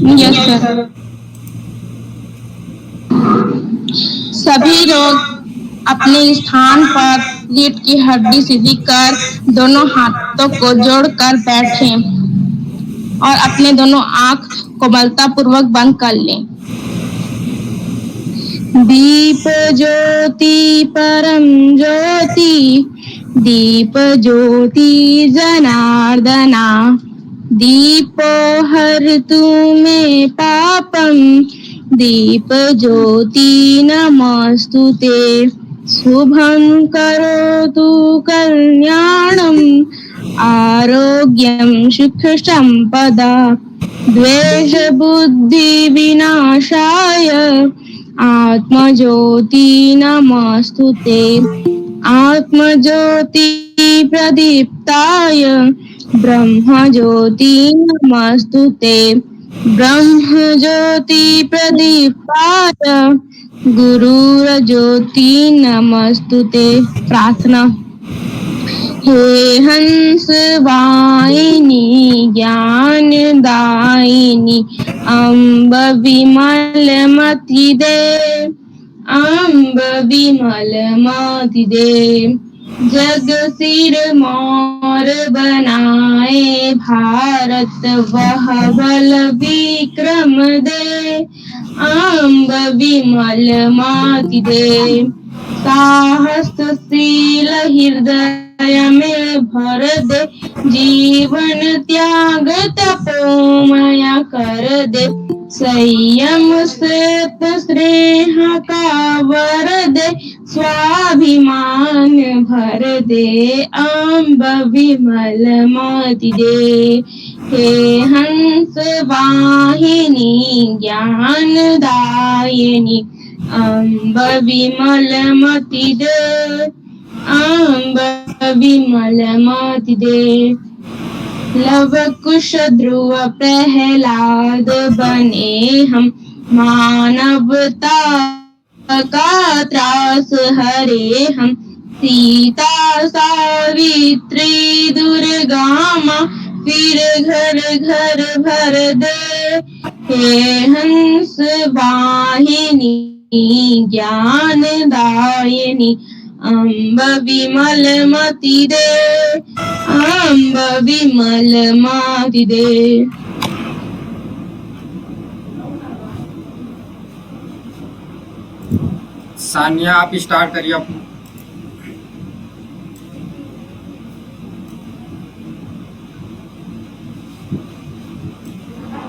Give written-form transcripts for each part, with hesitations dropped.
Yes sir. सभी लोग अपने स्थान पर रीढ़ की हड्डी सीधी कर दोनों हाथों को जोड़कर बैठें और अपने दोनों आंख कोमलता पूर्वक बंद कर लें। दीप ज्योति परम ज्योति, दीप ज्योति जनार्दना, दीपो हरतु मे पापम, दीप ज्योति नमस्तुते, शुभं करोतु कल्याणम, आरोग्यं सुख संपदा, द्वेष बुद्धि विनाशाय, आत्मज्योति नमस्तुते, आत्मज्योति प्रदीप्ताय, ब्रह्मज्योति नमस्तुते, ब्रह्मज्योति प्रदीप्ताय, गुरुर्ज्योति नमस्तुते। प्रार्थना। हे हंस वाहिनी ज्ञान दायिनी, अम्ब विमल मति दे, अम्ब विमल मति दे, जग सिर मोर बनाए, भारत वह बल विक्रम दे, अम्ब विमल मति दे, साहसशील हृदय में भर दे, जीवन त्याग तपोमय कर दे, संयम श्वेत स्नेह का वर दे, स्वाभिमान भर दे, अम्ब विमल मति दे। हे हंस वाहिनी ज्ञान दायिनी, अम्ब विमल मति दे, अम्ब विमल मति दे। लव कुश ध्रुव प्रहलाद बने हम, मानवता का त्रास हरे हम, सीता सावित्री दुर्गा माँ, फिर घर घर भर दे। हे हंस वाहिनी ज्ञान दायिनी, अम्ब विमल मति दे, अम्ब विमल मति दे। सानिया आप स्टार्ट करिए अपना।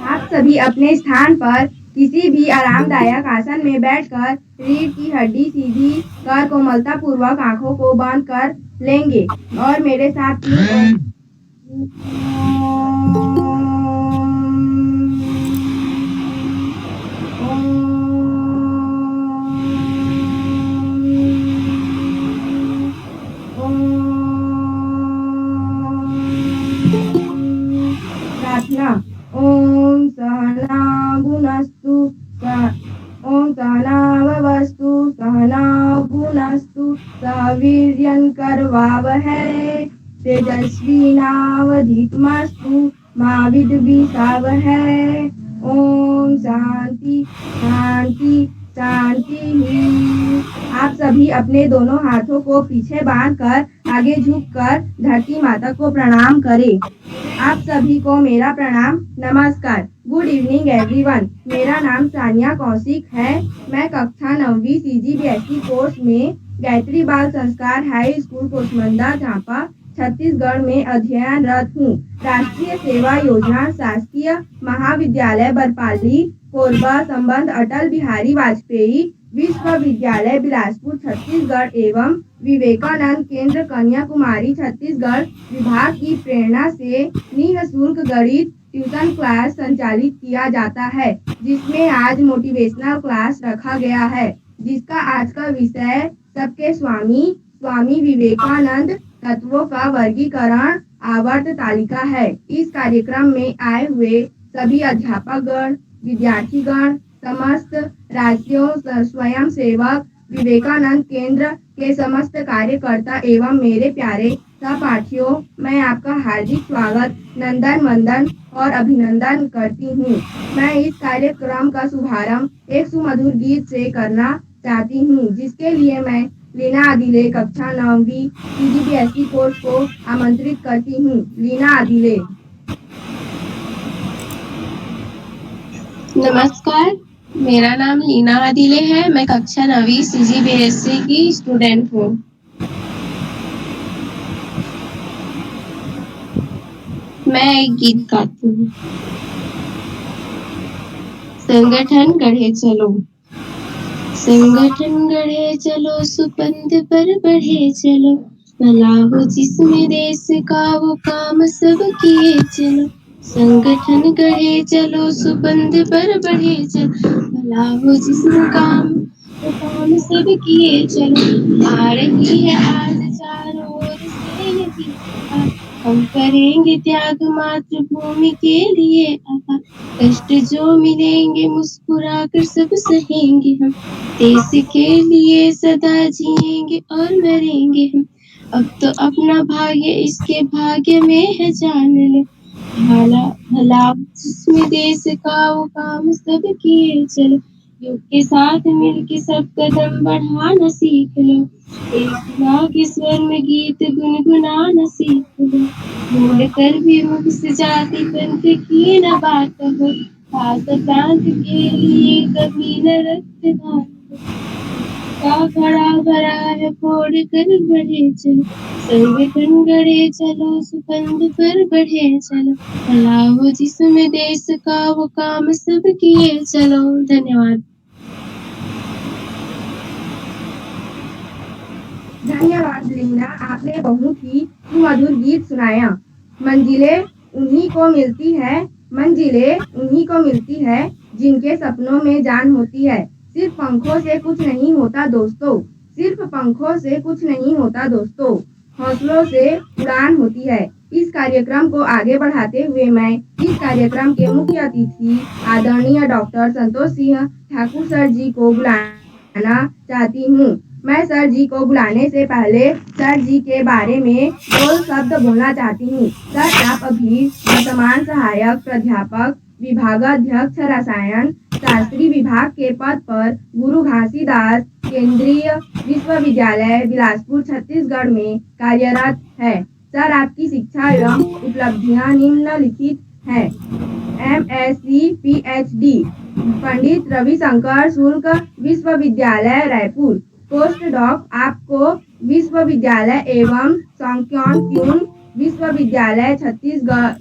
आप सभी अपने स्थान पर किसी भी आरामदायक आसन में बैठकर रीढ़ की हड्डी सीधी कर कोमलता पूर्वक आंखों को बंद कर लेंगे और मेरे साथ प्रार्थना। ओम सहना भुनस्तु, ओम सहना भवस्तु, सहना भुनस्तु, सह वीर्यं करवावहै, तेजस्विनावधीतमस्तु मा विद्विषावहै। ओम शांति शांति शांति। आप सभी अपने दोनों हाथों को पीछे बांधकर आगे झुककर धरती माता को प्रणाम करें। आप सभी को मेरा प्रणाम नमस्कार। Good evening everyone. मेरा नाम सानिया कौशिक है। मैं कक्षा 9वीं CGBSE कोर्स में गायत्री बाल संस्कार हाई स्कूल कोसमंदा झापा छत्तीसगढ़ में अध्ययनरत हूँ। राष्ट्रीय सेवा योजना शासकीय महाविद्यालय बरपाली कोरबा संबंध अटल बिहारी वाजपेयी विश्वविद्यालय बिलासपुर छत्तीसगढ़ एवं विवेकानंद केंद्र कन्याकुमारी छत्तीसगढ़ विभाग की प्रेरणा से निःशुल्क गणित ट्यूशन क्लास संचालित किया जाता है, जिसमें आज मोटिवेशनल क्लास रखा गया है, जिसका आज का विषय सबके स्वामी स्वामी विवेकानंद तत्वों का वर्गीकरण आवर्त तालिका है। इस कार्यक्रम में आए हुए सभी अध्यापकगण, विद्यार्थीगण, समस्त राज्यों स्वयं सेवक, विवेकानंद केंद्र के समस्त कार्यकर्ता एवं मेरे प्यारे सहपाठियों, मैं आपका हार्दिक स्वागत, नंदन वंदन और अभिनंदन करती हूँ। मैं इस कार्यक्रम का शुभारंभ एक सुमधुर गीत से करना चाहती हूँ, जिसके लिए मैं लीना आदिले कक्षा 9वीं CGPSC कोर्स को आमंत्रित करती हूँ। लीना आदिले। नमस्कार, मेरा नाम लीना आदिले है। मैं कक्षा 9वीं CGPSC की स्टूडेंट हूँ। मैं एक गीत गाती हूँ। संगठन गढ़े चलो, संगठन गढ़े चलो, सुपंथ पर बढ़े चलो, भला हो जिसमें देश का वो काम सब किए चलो। संगठन गढ़े चलो, सुपंथ पर बढ़े चलो, भला हो जिसमें काम वो काम सब किए चलो। आ रही है आज चारों ओर से यही आवाज़, हम करेंगे त्याग मातृभूमि के लिए आभा। कष्ट जो मिलेंगे मुस्कुरा कर सब सहेंगे हम, देश के लिए सदा जिएंगे और मरेंगे हम। अब तो अपना भाग्य इसके भाग्य में है जान ले, भला भला जिसमें देश का वो काम सब किए चलो। युग के साथ मिलके सब कदम बढ़ाना सीख लो, एक माँ के स्वर में गीत गुनगुनाना सीख लो। भूल कर भी मुझसे जाति पंथ की न बात हो, खास प्रांत के लिए कभी न रक्तदान हो। का खड़ा भरा है फोड़ कर बढ़े चलो, संगठन गढ़े चलो, सुपंथ पर बढ़े चलो, भला हो जिसमें देश का वो काम सब किए चलो। धन्यवाद। धन्यवाद लीना, आपने बहुत ही सुमधुर गीत सुनाया। मंजिलें उन्हीं को मिलती है, मंजिलें उन्हीं को मिलती है जिनके सपनों में जान होती है। सिर्फ पंखों से कुछ नहीं होता दोस्तों, सिर्फ पंखों से कुछ नहीं होता दोस्तों, हौसलों से उड़ान होती है। इस कार्यक्रम को आगे बढ़ाते हुए मैं इस कार्यक्रम के मुख्य अतिथि आदरणीय डॉक्टर संतोष सिंह ठाकुर सर जी को बुलाना चाहती हूँ। मैं सर जी को बुलाने से पहले सर जी के बारे में 2 शब्द बोलना चाहती हूँ। सर, आप अभी वर्तमान सहायक प्राध्यापक विभागाध्यक्ष रसायन शास्त्री विभाग के पद पर गुरु घासीदास केंद्रीय विश्वविद्यालय बिलासपुर छत्तीसगढ़ में कार्यरत है। सर, आपकी शिक्षा एवं उपलब्धियां निम्नलिखित है। MSc PhD पंडित रविशंकर शुक्ल विश्वविद्यालय रायपुर। पोस्ट डॉक आपको विश्वविद्यालय एवं सांक्योन विश्वविद्यालय छत्तीसगढ़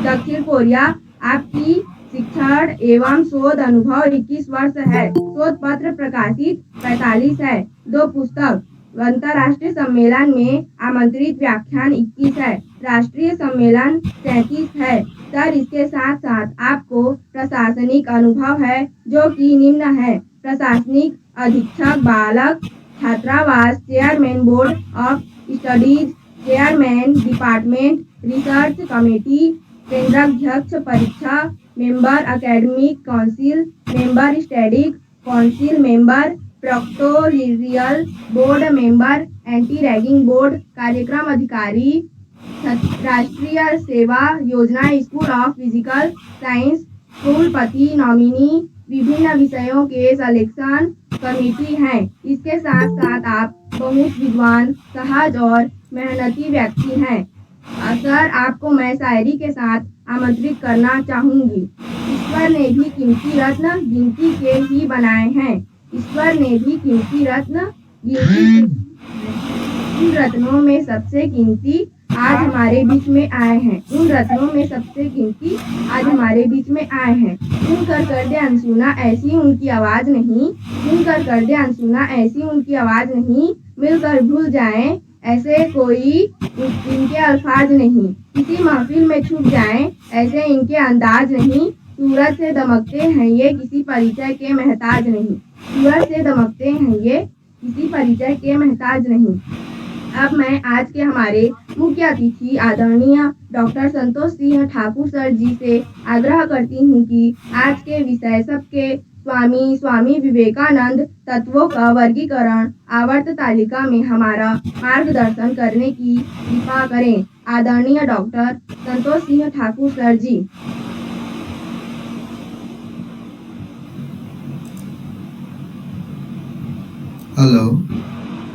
दक्षिण कोरिया। आपकी शिक्षण एवं शोध अनुभव 21 वर्ष है। शोध पत्र प्रकाशित 45 है। 2 पुस्तक। अंतर्राष्ट्रीय सम्मेलन में आमंत्रित व्याख्यान 21 है। राष्ट्रीय सम्मेलन 33 है। सर, इसके साथ साथ आपको प्रशासनिक अनुभव है, जो कि निम्न है। प्रशासनिक अधीक्षक बालक छात्रावास, chairman board of studies, chairman department research committee, केंद्राध्यक्ष परीक्षा, member academic council, member static council, member proctorial board, member anti ragging board, कार्यक्रम अधिकारी Rashtriya Seva Yojana, school of physical science, कुलपति नॉमिनी, विभिन्न विषयों के सिलेक्शन कमेटी हैं। इसके साथ साथ आप बहुत विद्वान, सहज और मेहनती व्यक्ति हैं। सर, आपको मैं शायरी के साथ आमंत्रित करना चाहूंगी। ईश्वर ने भी कीमती रत्न गिनती के ही बनाए हैं। ईश्वर ने भी कीमती रत्न गिनती के उन रत्नों में सबसे कीमती आज हमारे बीच में आए हैं। उन रत्नों में सबसे कीमती आज हमारे बीच में आए हैं। सुनकर कर दे अनसुना ऐसी उनकी आवाज नहीं, सुनकर कर दे अनसुना ऐसी उनकी आवाज नहीं, मिलकर भूल जाएं ऐसे कोई इनके अल्फाज नहीं, किसी महफिल में छुप जाएं ऐसे इनके अंदाज नहीं। सूरज से दमकते हैं ये किसी परिचय के महताज नहीं, सूरज से दमकते हैं ये किसी परिचय के महताज नहीं। अब मैं आज के हमारे मुख्य अतिथि आदरणीय डॉक्टर संतोष सिंह ठाकुर सर जी से आग्रह करती हूँ कि आज के विषय सबके स्वामी विवेकानंद तत्वों का वर्गीकरण आवर्त तालिका में हमारा मार्गदर्शन करने की कृपा करें। आदरणीय डॉक्टर संतोष सिंह ठाकुर सर जी। हेलो,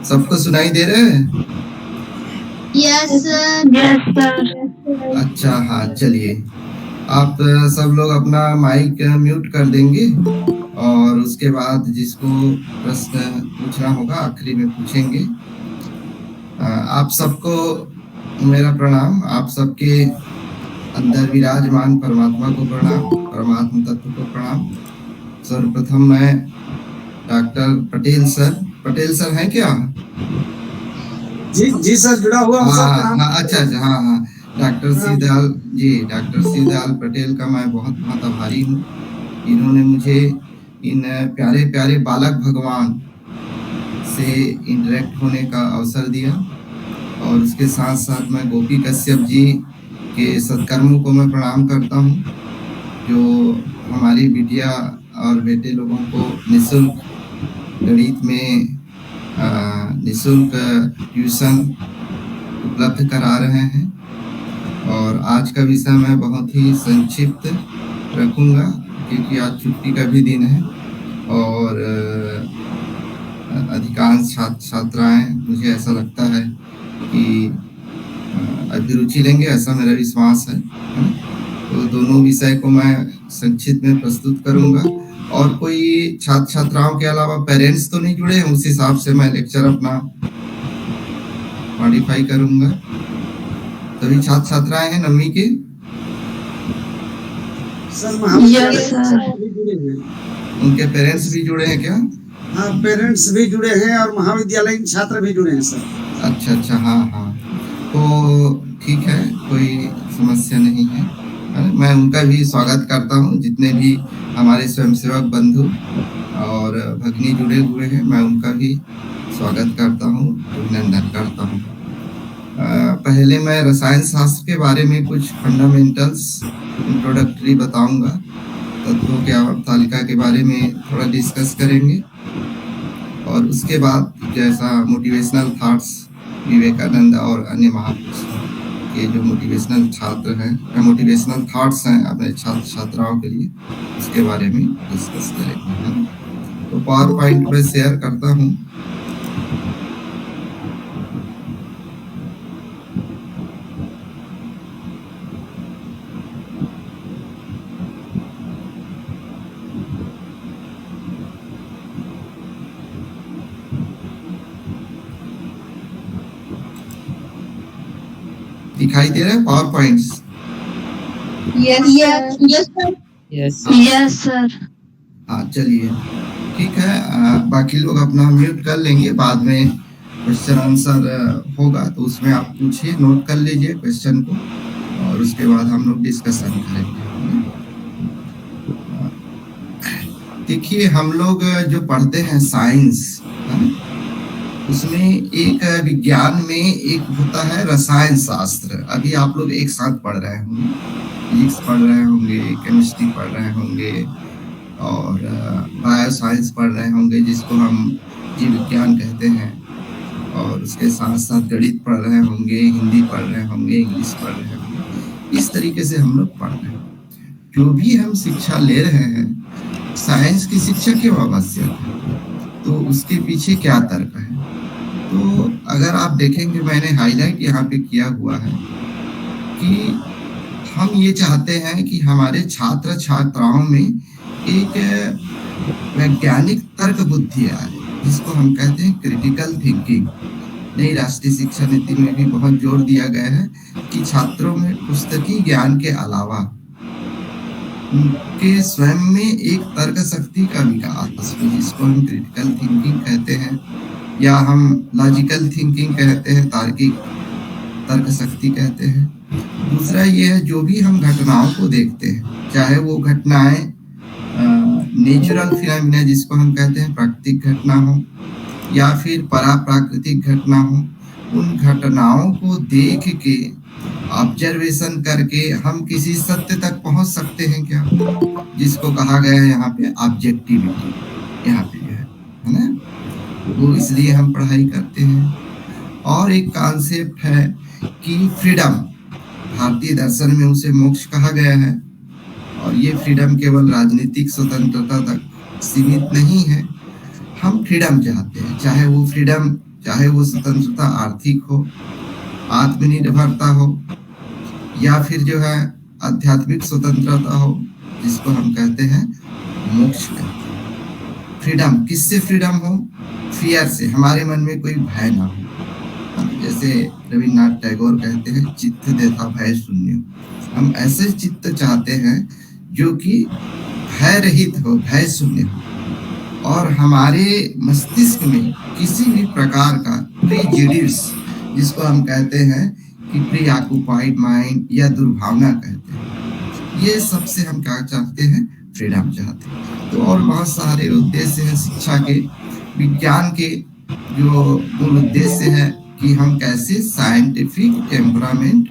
सबको सुनाई दे रहे हैं? Yes sir. अच्छा, हाँ, चलिए आप सब लोग अपना माइक म्यूट कर देंगे और उसके बाद जिसको प्रश्न पूछना होगा आखिरी में पूछेंगे। आप सबको मेरा प्रणाम। आप सबके अंदर विराजमान परमात्मा को प्रणाम, परमात्मा तत्व को प्रणाम। सर्वप्रथम मैं डॉक्टर पटेल सर हैं क्या? जी सर, जुड़ा हुआ हूं सर। हाँ, अच्छा, हाँ, डॉक्टर शिवदयाल पटेल का मैं बहुत आभारी हूँ। इन्होंने मुझे इन प्यारे प्यारे बालक भगवान से इंटरेक्ट होने का अवसर दिया और उसके साथ साथ मैं गोपी कश्यप जी के सत्कर्मों को मैं प्रणाम करता हूँ, जो हमारी बिटिया और बेटे लोगों को निःशुल्क गणित में निःशुल्क ट्यूशन उपलब्ध करा रहे हैं। और आज का विषय मैं बहुत ही संक्षिप्त रखूंगा क्योंकि आज छुट्टी का भी दिन है और अधिकांश छात्राएं मुझे ऐसा लगता है कि अभिरुचि लेंगे, ऐसा मेरा विश्वास है। तो दोनों विषय को मैं संक्षिप्त में प्रस्तुत करूंगा और कोई छात्र छात्राओं के अलावा पेरेंट्स तो नहीं जुड़े हैं, उस हिसाब से मैं लेक्चर अपना मॉडिफाई करूंगा। सभी छात्र छात्राएं हैं नववीं के? उनके पेरेंट्स भी जुड़े हैं क्या? हाँ, पेरेंट्स भी जुड़े हैं और महाविद्यालयीन छात्र भी जुड़े हैं सर। अच्छा, हाँ, तो ठीक है, कोई समस्या नहीं है। मैं उनका भी स्वागत करता हूँ। जितने भी हमारे स्वयंसेवक बंधु और भगिनी जुड़े हुए हैं, मैं उनका भी स्वागत करता हूँ, अभिनंदन करता हूँ। पहले मैं रसायन शास्त्र के बारे में कुछ फंडामेंटल्स इंट्रोडक्टरी बताऊंगा। तत्वों के आवर्त तालिका के बारे में थोड़ा डिस्कस करेंगे और उसके बाद जैसा मोटिवेशनल थॉट्स विवेकानंद और अन्य महापुरुष के जो मोटिवेशनल छात्र हैं, मोटिवेशनल थॉट्स हैं अपने छात्र छात्राओं के लिए, उसके बारे में डिस्कस करेंगे। तो पावर पॉइंट में शेयर करता हूँ। दिखाई दे रहा है पावर पॉइंट्स? Yes sir. हाँ, चलिए ठीक है। बाकी लोग अपना म्यूट कर लेंगे, बाद में क्वेश्चन आंसर होगा तो उसमें आप पूछिए, नोट कर लीजिए क्वेश्चन को और उसके बाद हम लोग डिस्कशन करेंगे। देखिए, हम लोग जो पढ़ते हैं साइंस, उसमें एक विज्ञान में एक होता है रसायन शास्त्र। अभी आप लोग एक साथ पढ़ रहे होंगे, फिजिक्स पढ़ रहे होंगे, केमिस्ट्री पढ़ रहे होंगे और बायो साइंस पढ़ रहे होंगे जिसको हम जीव विज्ञान कहते हैं, और उसके साथ साथ गणित पढ़ रहे होंगे, हिंदी पढ़ रहे होंगे, इंग्लिश पढ़ रहे होंगे। इस तरीके से हम लोग पढ़ रहे हैं। जो भी हम शिक्षा ले रहे हैं, साइंस की शिक्षा क्यों आवश्यक है, तो उसके पीछे क्या तर्क है। तो अगर आप देखेंगे, मैंने हाईलाइट यहाँ पे किया हुआ है कि हम ये चाहते हैं कि हमारे छात्र छात्राओं में एक वैज्ञानिक तर्क बुद्धि आए, जिसको हम कहते हैं क्रिटिकल थिंकिंग। नई राष्ट्रीय शिक्षा नीति में भी बहुत जोर दिया गया है कि छात्रों में पुस्तकीय ज्ञान के अलावा उनके स्वयं में एक तर्क शक्ति का विकास, जिसको हम क्रिटिकल थिंकिंग कहते हैं या हम लॉजिकल थिंकिंग कहते हैं, तार्किक तर्क शक्ति कहते हैं। दूसरा ये है, जो भी हम घटनाओं को देखते हैं, चाहे वो घटनाएं नेचुरल फिनोमेना जिसको हम कहते हैं प्राकृतिक घटना हो या फिर पराप्राकृतिक घटना हो, उन घटनाओं को देख के ऑब्जर्वेशन करके हम किसी सत्य तक पहुंच सकते हैं क्या, जिसको कहा गया है यहाँ पे ऑब्जेक्टिविटी, यहाँ पे जो है ना, वो इसलिए हम पढ़ाई करते हैं। और एक कॉन्सेप्ट है कि फ्रीडम, भारतीय दर्शन में उसे मोक्ष कहा गया है, और ये फ्रीडम केवल राजनीतिक स्वतंत्रता तक सीमित नहीं है। हम फ्रीडम चाहते हैं, चाहे वो फ्रीडम, चाहे वो स्वतंत्रता आर्थिक हो, आत्मनिर्भरता हो, या फिर जो है आध्यात्मिक स्वतंत्रता हो, जिसको हम कहते हैं मोक्ष कहते हैं। फ्रीडम, किससे फ्रीडम हो? फियर से, हमारे मन में कोई भय ना हो। जैसे रविन्द्रनाथ टैगोर कहते हैं, चित्त देता भय शून्य। हम ऐसे चित्त चाहते हैं जो कि भय रहित हो, भय शून्य हो, और हमारे मस्तिष्क में किसी भी प्रकार का प्रीजुडिस, जिसको हम कहते हैं कि प्री ऑक्युपाइड माइंड या दुर्भावना कहते हैं, ये सबसे हम क्या चाहते हैं? फ्रीडम चाहते हैं। तो और बहुत सारे उद्देश्य हैं शिक्षा के, विज्ञान के जो मूल उद्देश्य है कि हम कैसे साइंटिफिक टेम्परामेंट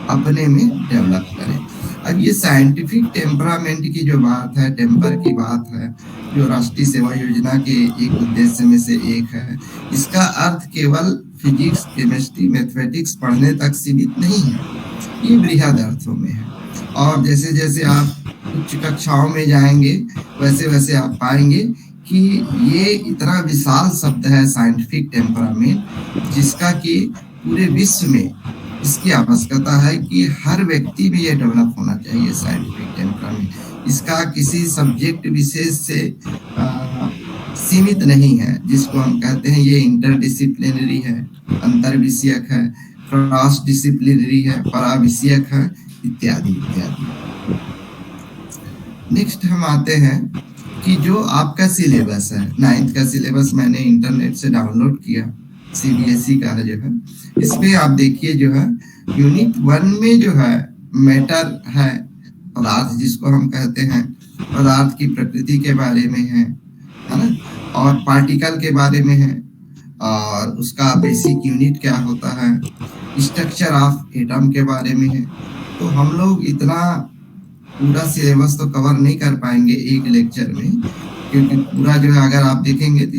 अपने में डेवलप करें। अब ये साइंटिफिक टेम्परामेंट की जो बात है, टेम्पर की बात है, जो राष्ट्रीय सेवा योजना के एक उद्देश्य में से एक है, इसका अर्थ केवल फिजिक्स, केमिस्ट्री, मैथमेटिक्स पढ़ने तक सीमित नहीं है, ये बृहद अर्थों में है। और जैसे जैसे आप उच्च कक्षाओं में जाएंगे, वैसे वैसे आप पाएंगे कि ये इतना विशाल शब्द है साइंटिफिक टेम्परामेंट, जिसका कि पूरे विश्व में इसकी आवश्यकता है कि हर व्यक्ति भी ये डेवलप होना चाहिए साइंटिफिक टेम्परामेंट। इसका किसी सब्जेक्ट विशेष से सीमित नहीं है, जिसको हम कहते हैं ये इंटरडिसिप्लिनरी है, अंतर विषयक है, क्रॉस डिसिप्लिनरी है, पराविषयक है, इत्यादि इत्यादि। नेक्स्ट हम आते हैं कि जो आपका सिलेबस है, 9th का सिलेबस मैंने इंटरनेट से डाउनलोड किया, सीबीएसई का जो है, इसमें आप देखिए जो है यूनिट 1 में जो है मैटर है, पदार्थ जिसको हम कहते हैं, पदार्थ की प्रकृति के बारे में है ना, और पार्टिकल के बारे में है, और उसका बेसिक यूनिट क्या होता है, स्ट्रक्चर ऑफ एटम के बारे में है। तो हम लोग इतना पूरा सिलेबस तो कवर नहीं कर पाएंगे एक लेक्चर में, क्योंकि पूरा जो है अगर आप देखेंगे तो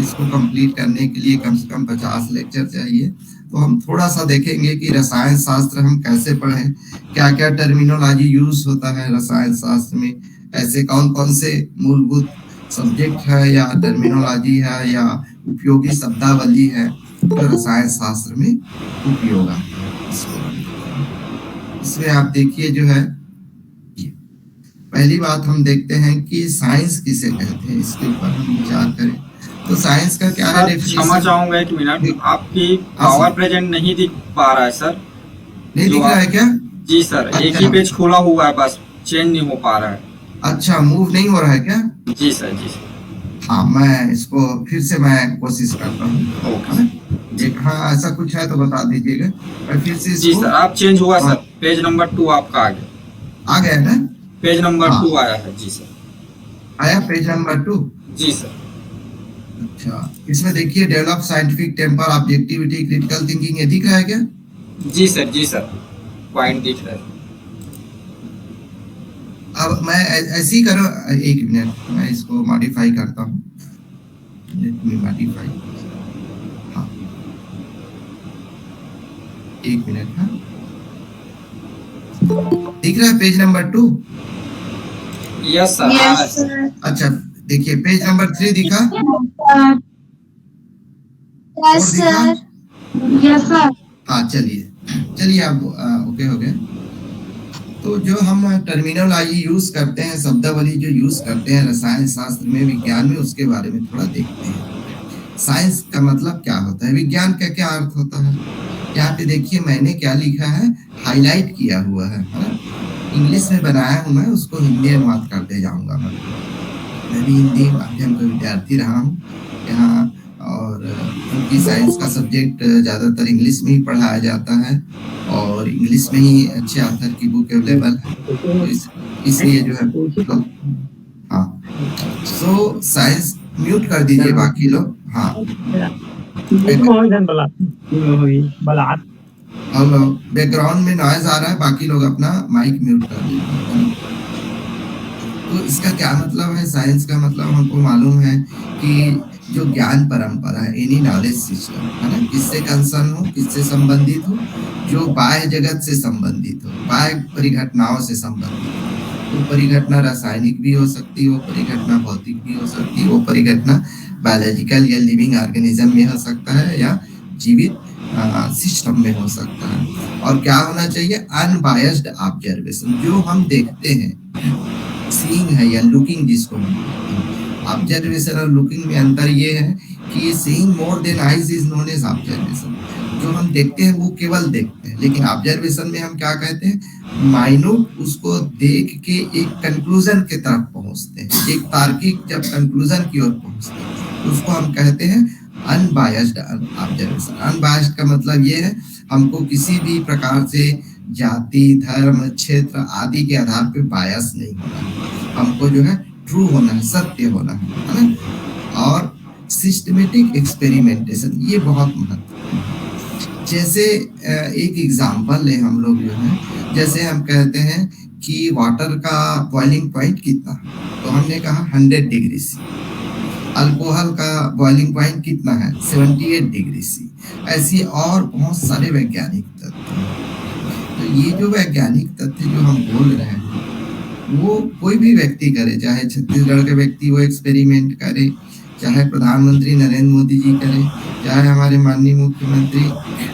इसको कंप्लीट करने के लिए कम से कम 50 लेक्चर चाहिए। तो हम थोड़ा सा देखेंगे कि रसायन शास्त्र हम कैसे पढ़ें, क्या क्या टर्मिनोलॉजी यूज होता है रसायन शास्त्र में, ऐसे कौन कौन से मूलभूत सब्जेक्ट है या टर्मिनोलॉजी है या उपयोगी शब्दावली है जो रसायन शास्त्र में उपयोग आता है। इसमें आप देखिए जो है, पहली बात हम देखते हैं कि साइंस किसे कहते हैं, इसके ऊपर हम विचार करें। तो साइंस का क्या है? क्षमा चाहूंगा, एक मिनट, आपकी पावर प्रेजेंट नहीं दिख पा रहा है सर। नहीं दिख रहा है क्या? जी सर, एक ही पेज खुला हुआ है, बस चेंज नहीं हो पा रहा है। अच्छा, मूव नहीं हो रहा है क्या? जी सर, जी सर। हाँ, मैं इसको फिर से मैं कोशिश करता हूँ। हाँ, ऐसा कुछ है तो बता दीजिएगा, मैं फिर से। जी सर, आप चेंज हुआ सर, पेज नंबर 2 आपका आ गया ना? पेज नंबर 2 आया है। जी सर, आया पेज नंबर 2? जी सर। अच्छा, इसमें देखिए develop scientific temper, objectivity, critical thinking, ये दिख रहा है क्या? जी सर, जी सर, पॉइंट दिख रहा है। अब मैं ऐसे ही करो, एक मिनट, मैं इसको मॉडिफाई करता हूँ। Let me modify. हाँ, एक मिनट। हाँ, दिख रहा है पेज नंबर 2? Yes sir. अच्छा, देखिए पेज नंबर 3 दिखा? Yes sir. Yes sir. हाँ, चलिए आप ओके हो गए। तो जो हम टर्मिनोलॉजी यूज करते हैं, शब्दावली जो यूज करते हैं रसायन शास्त्र में, विज्ञान में, उसके बारे में थोड़ा देखते हैं। साइंस का मतलब क्या होता है, विज्ञान का क्या अर्थ होता है। यहाँ पे देखिए मैंने क्या लिखा है, हाईलाइट किया हुआ है ना? इंग्लिश में बनाया हूँ मैं, उसको हिंदी अनुवाद करते जाऊंगा। मैं भी हिंदी माध्यम का विद्यार्थी रहा हूँ यहाँ, और क्योंकि साइंस का सब्जेक्ट ज़्यादातर इंग्लिश में ही पढ़ाया जाता है और इंग्लिश में ही अच्छे ऑथर की बुक अवेलेबल है, तो इसलिए जो है। हाँ, सो साइंस म्यूट कर दीजिए बाकी लोग। हाँ, हेलो, बैकग्राउंड में नॉइज आ रहा है, बाकी लोग अपना माइक म्यूट कर दीजिए। तो इसका क्या मतलब है? साइंस का मतलब हमको मालूम है कि जो ज्ञान परंपरा है, एनी नॉलेज सिस्टम है ना, किससे कंसर्न हो, किससे संबंधित हो, जो बाह्य जगत से संबंधित हो, बाह्य परिघटनाओं से संबंधित हो। वो परिघटना रासायनिक भी हो सकती है, वो परिघटना भौतिक भी हो सकती है, वो परिघटना बायोलॉजिकल या लिविंग ऑर्गेनिज्म में हो सकता है या जीवित सिस्टम में हो सकता है। और क्या होना चाहिए? Unbiased observation. जो हम देखते हैं, सीइंग है या लुकिंग जिसको हम कहते हैं। ऑब्जर्वेशन और लुकिंग में अंतर ये है कि seeing more than eyes is known as observation. जो हम देखते हैं वो केवल देखते हैं, लेकिन ऑब्जर्वेशन में हम क्या कहते हैं? माइन्यूट उसको देख के एक कंक्लूजन की तरफ पहुंचते हैं, एक तार्किक जब कंक्लूजन की ओर पहुंचते हैं, तो उसको हम कहते हैं अनबायस्ड ऑब्जर्वेशन। अनबायस्ड का मतलब ये है, हमको किसी भी प्रकार से जाति, धर्म, क्षेत्र आदि के आधार पे बायस नहीं होना है। हमको जो है ट्रू होना है, सत्य होना है ना। और सिस्टमेटिक एक्सपेरिमेंटेशन, ये बहुत महत्वपूर्ण है। जैसे एक एग्जांपल है, हम लोग जो है, जैसे हम कहते हैं कि वाटर का बॉइलिंग पॉइंट कितना है, तो हमने कहा 100 डिग्री सी। अल्कोहल का बॉइलिंग पॉइंट कितना है? 78 डिग्री सी। ऐसी और बहुत सारे वैज्ञानिक तथ्य हैं। तो ये जो वैज्ञानिक तथ्य जो हम बोल रहे हैं, वो कोई भी व्यक्ति करे, चाहे छत्तीसगढ़ के व्यक्ति वो एक्सपेरिमेंट करे, चाहे प्रधानमंत्री नरेंद्र मोदी जी करे, चाहे हमारे माननीय मुख्यमंत्री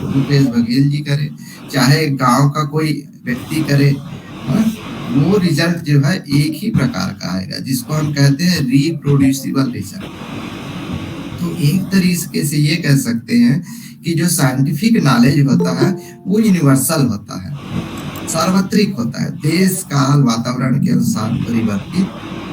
भूपेश बघेल जी करे, चाहे गांव का कोई व्यक्ति करे, वो रिजल्ट जो है एक ही प्रकार का आएगा, जिसको हम कहते हैं रिप्रोड्यूसिबल रिजल्ट। तो एक तरीके से ये कह सकते हैं कि जो साइंटिफिक नॉलेज होता है वो यूनिवर्सल होता है, सार्वत्रिक होता है, देश काल वातावरण के अनुसार परिवर्तित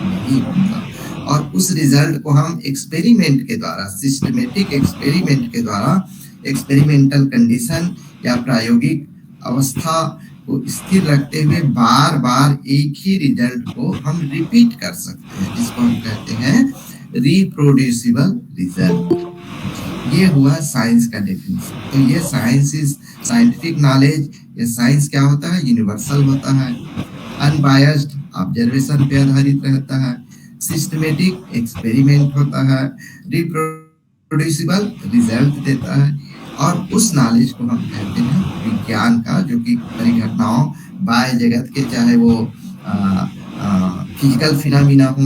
नहीं होता। और उस रिजल्ट को हम एक्सपेरिमेंट के द्वारा, सिस्टमेटिक एक्सपेरिमेंट के द्वारा, एक्सपेरिमेंटल कंडीशन या प्रायोगिक अवस्था को स्थिर रखते हुए बार बार एक ही रिजल्ट को हम रिपीट कर सकते हैं, जिसको हम कहते हैं रिप्रोड्यूसिबल रिजल्ट। ये हुआ साइंस का डेफिनेशन। तो ये साइंस इज साइंटिफिक नॉलेज। ये साइंस क्या होता है? यूनिवर्सल होता है, अनबायस्ड ऑब्जर्वेशन पे आधारित रहता है, सिस्टमेटिक एक्सपेरिमेंट होता है, रिप्रोड्यूसिबल रिजल्ट देता है। और उस नॉलेज को हम कहते हैं विज्ञान का, जो कि परिघटनाओं, बाह्य जगत के, चाहे वो फिजिकल फिनोमिना हो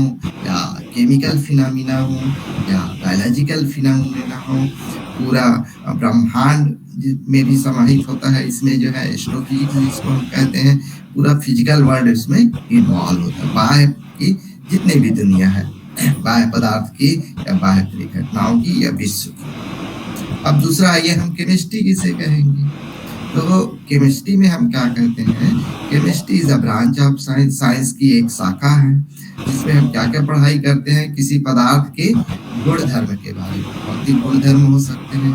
या केमिकल फिनोमिना हो या बायोलॉजिकल फिनोमिना हो, पूरा ब्रह्मांड में भी समाहित होता है। इसमें जो है एस्ट्रोफिजिक्स जिसको हम कहते हैं, पूरा फिजिकल वर्ल्ड इसमें इन्वॉल्व होता है। बाह्य की जितनी भी दुनिया है, बाह्य पदार्थ की या बाह्य परिघटनाओं की या विश्व की। अब दूसरा आइए, हम केमिस्ट्री किसे कहेंगे? तो केमिस्ट्री में हम क्या कहते हैं? Chemistry is a branch of science. Science की एक शाखा है जिसमें हम क्या क्या पढ़ाई करते हैं? किसी पदार्थ के गुण धर्म के बारे में। भौतिक गुण धर्म हो सकते हैं,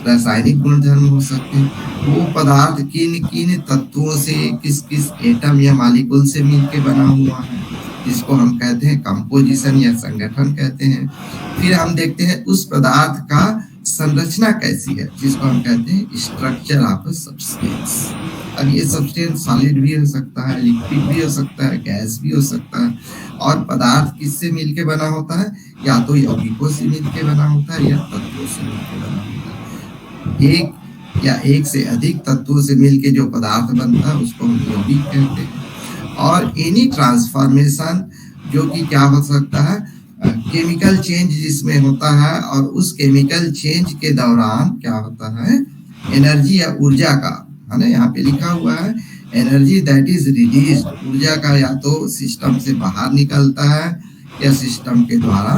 रासायनिक गुण धर्म हो सकते हैं, वो पदार्थ किन किन तत्वों से, किस किस एटम या मॉलिक्यूल से मिलके बना हुआ है, जिसको हम कहते हैं कंपोजिशन या संगठन कहते हैं। फिर हम देखते हैं उस पदार्थ का संरचना कैसी है, जिसको हम कहते हैं स्ट्रक्चर ऑफ सब्सटेंस। अब ये सब्सटेंस सॉलिड भी हो सकता है, लिक्विड भी हो सकता है, गैस भी हो सकता है। और पदार्थ किससे मिलके बना होता है? या तो यौगिकों से मिलके बना होता है या तत्वों से मिलके बना होता है। एक या एक से अधिक तत्वों से मिलके जो पदार्थ बनता है उसको हम यौगिक कहते हैं। और एनी ट्रांसफॉर्मेशन, जो कि क्या हो सकता है? केमिकल चेंज जिसमें होता है, और उस केमिकल चेंज के दौरान क्या होता है? एनर्जी या ऊर्जा का, है ना, यहाँ पे लिखा हुआ है एनर्जी दैट इज रिलीज। ऊर्जा का या तो सिस्टम से बाहर निकलता है या सिस्टम के द्वारा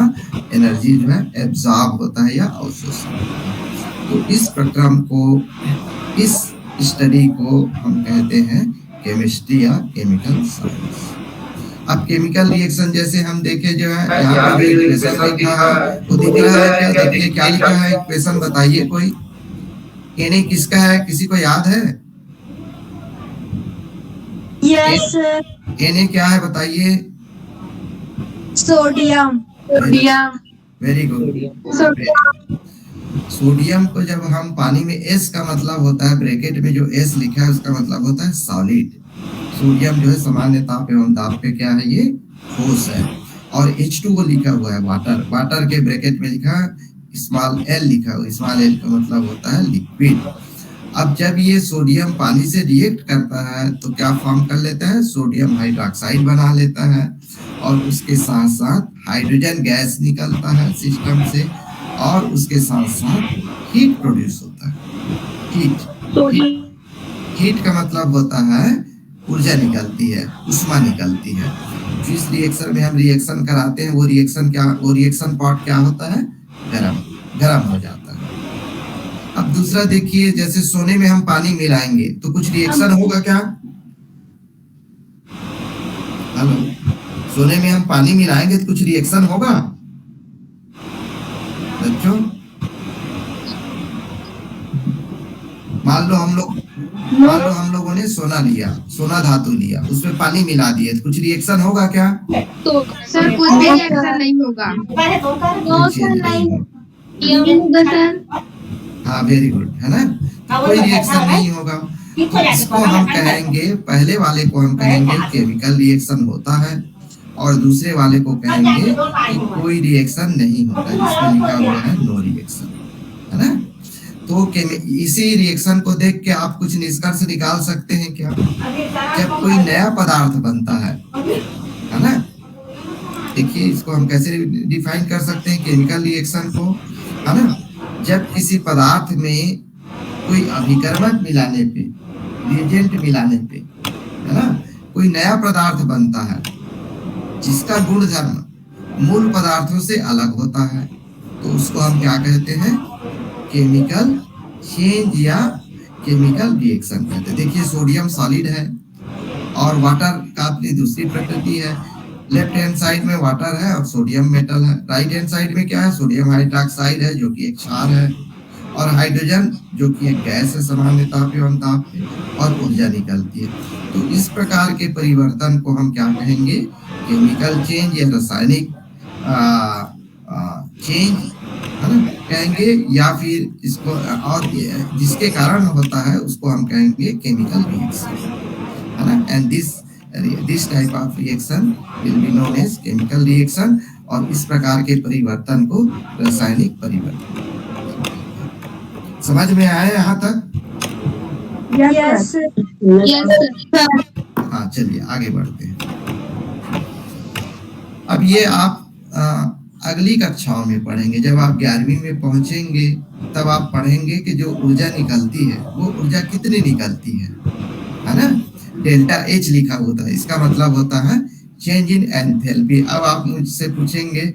एनर्जी जो है एब्जॉर्ब होता है या अवशोषण होता है। तो इस प्रक्रम को, इस स्टडी को हम कहते हैं केमिस्ट्री या केमिकल साइंस। अब केमिकल रिएक्शन जैसे हम देखे जो है, यहाँ पे इक्वेशन लिखा है, वो दिख रहा है क्या? देखिए क्या लिखा है इक्वेशन, बताइए कोई। Na किसका है? किसी को याद है? Yes sir. Na क्या है बताइए? Sodium. Sodium. Very good. Sodium को जब हम पानी में, एस का मतलब होता है, ब्रैकेट में जो एस लिखा है उसका मतलब होता है सॉलिड। सोडियम जो है सामान्य ताप एवं दाब पे क्या है, ये ठोस है। और H2O लिखा हुआ है वाटर, वाटर के ब्रैकेट में लिखा स्मॉल एल लिखा हुआ, स्मॉल एल का मतलब होता है लिक्विड। अब जब ये सोडियम पानी से रिएक्ट करता है तो क्या फॉर्म कर लेता है, सोडियम हाइड्रोक्साइड बना लेता है और उसके साथ साथ हाइड्रोजन गैस निकलता है सिस्टम से और उसके साथ साथ हीट प्रोड्यूस होता है। हीट का मतलब होता है ऊर्जा निकलती है, ऊष्मा निकलती है। जिस रिएक्शन में हम रिएक्शन कराते हैं वो रिएक्शन पार्ट क्या होता है, गरम हो जाता है। अब दूसरा देखिए, जैसे सोने में हम पानी मिलाएंगे तो कुछ रिएक्शन होगा क्या? हेलो, सोने में हम पानी मिलाएंगे तो कुछ रिएक्शन होगा बच्चों? मान लो हम लोगों ने सोना लिया, सोना धातु लिया, उसमें पानी मिला दिए तो कुछ रिएक्शन होगा क्या? तो सर कुछ भी रिएक्शन नहीं होगा। हाँ, वेरी गुड, है ना, कोई रिएक्शन नहीं होगा। तो इसको हम कहेंगे, पहले वाले को हम कहेंगे केमिकल रिएक्शन होता है और दूसरे वाले को कहेंगे कि कोई रिएक्शन नहीं होता, जिसमें लिखा हुआ है नो रिएक्शन, है ना। तो इसी रिएक्शन को देख के आप कुछ निष्कर्ष निकाल सकते हैं क्या? जब कोई नया पदार्थ बनता है ना, देखिए इसको हम कैसे डिफाइन कर सकते हैं केमिकल रिएक्शन को, है ना। जब किसी पदार्थ में कोई अभिकर्मक मिलाने पे, रिएजेंट मिलाने पे, है ना, कोई नया पदार्थ बनता है जिसका गुणधर्म मूल पदार्थों से अलग होता है, तो उसको हम क्या कहते हैं, केमिकल चेंज या केमिकल रिएक्शन कहते हैं। देखिए सोडियम सॉलिड है और वाटर का अपनी दूसरी प्रकृति है। लेफ्ट हैंड साइड में वाटर है और सोडियम मेटल है, राइट हैंड साइड में क्या है, सोडियम हाइड्रोक्साइड है जो कि एक क्षार है और हाइड्रोजन जो कि एक गैस है सामान्य ताप एवं दाब पे, और ऊर्जा निकलती है। तो इस प्रकार के परिवर्तन को हम क्या कहेंगे, केमिकल चेंज या रासायनिक चेंज, है ना, कहेंगे, या फिर इसको और जिसके कारण होता है उसको हम कहेंगे केमिकल रिएक्शन, है ना। And this type of reaction will be known as chemical reaction. और इस प्रकार के परिवर्तन को रासायनिक परिवर्तन। समझ में आया यहाँ तक? Yes sir. हाँ, चलिए आगे बढ़ते हैं। अब ये आप अगली कक्षाओं में पढ़ेंगे। जब आप 11वीं में पहुंचेंगे तब आप पढ़ेंगे कि जो ऊर्जा निकलती है वो ऊर्जा कितनी निकलती है ना। डेल्टा H लिखा होता है, इसका मतलब होता है चेंज इन एंथैल्पी। अब आप मुझसे पूछेंगे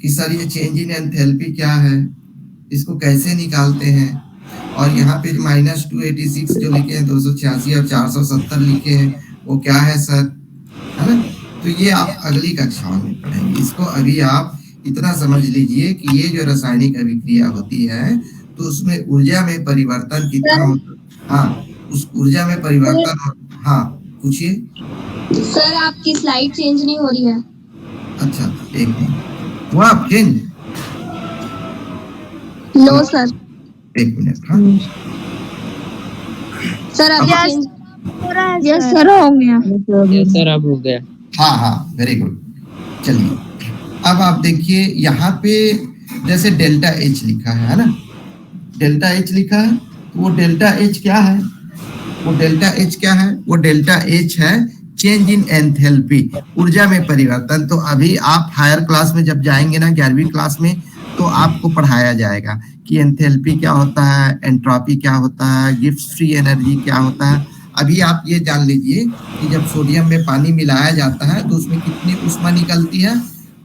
कि सर ये चेंज इन एंथैल्पी क्या है, इसको कैसे निकालते हैं, और यहाँ पे -286 जो लिखे हैं, 286 और 470 लिखे हैं, वो क्या है सर, है ना। तो ये आप अगली कक्षाओं में पढ़ेंगे। इसको अभी आप इतना समझ लीजिए कि ये जो रासायनिक अभिक्रिया होती है तो उसमें ऊर्जा में परिवर्तन कितना होता है। हाँ, उस ऊर्जा में परिवर्तन, हाँ पूछिए। सर आपकी स्लाइड चेंज नहीं हो रही है। अच्छा, एक मिनट, वो आप चेंज, नो सर, एक मिनट। हाँ सर अब यस सर, हो गया। सर अब हो गया। हाँ, वेरी गुड। चलिए अब आप देखिए यहाँ पे जैसे डेल्टा H लिखा है ना, डेल्टा H लिखा है, तो वो डेल्टा H क्या है, वो डेल्टा H क्या है, वो डेल्टा H है चेंज इन एंथैल्पी, ऊर्जा में परिवर्तन। तो अभी आप हायर क्लास में जब जाएंगे ना, 11वीं क्लास में, तो आपको पढ़ाया जाएगा कि एंथैल्पी क्या होता है, एंट्रोपी क्या होता है, गिब्स फ्री एनर्जी क्या होता है। अभी आप ये जान लीजिए कि जब सोडियम में पानी मिलाया जाता है तो उसमें कितनी ऊष्मा निकलती है,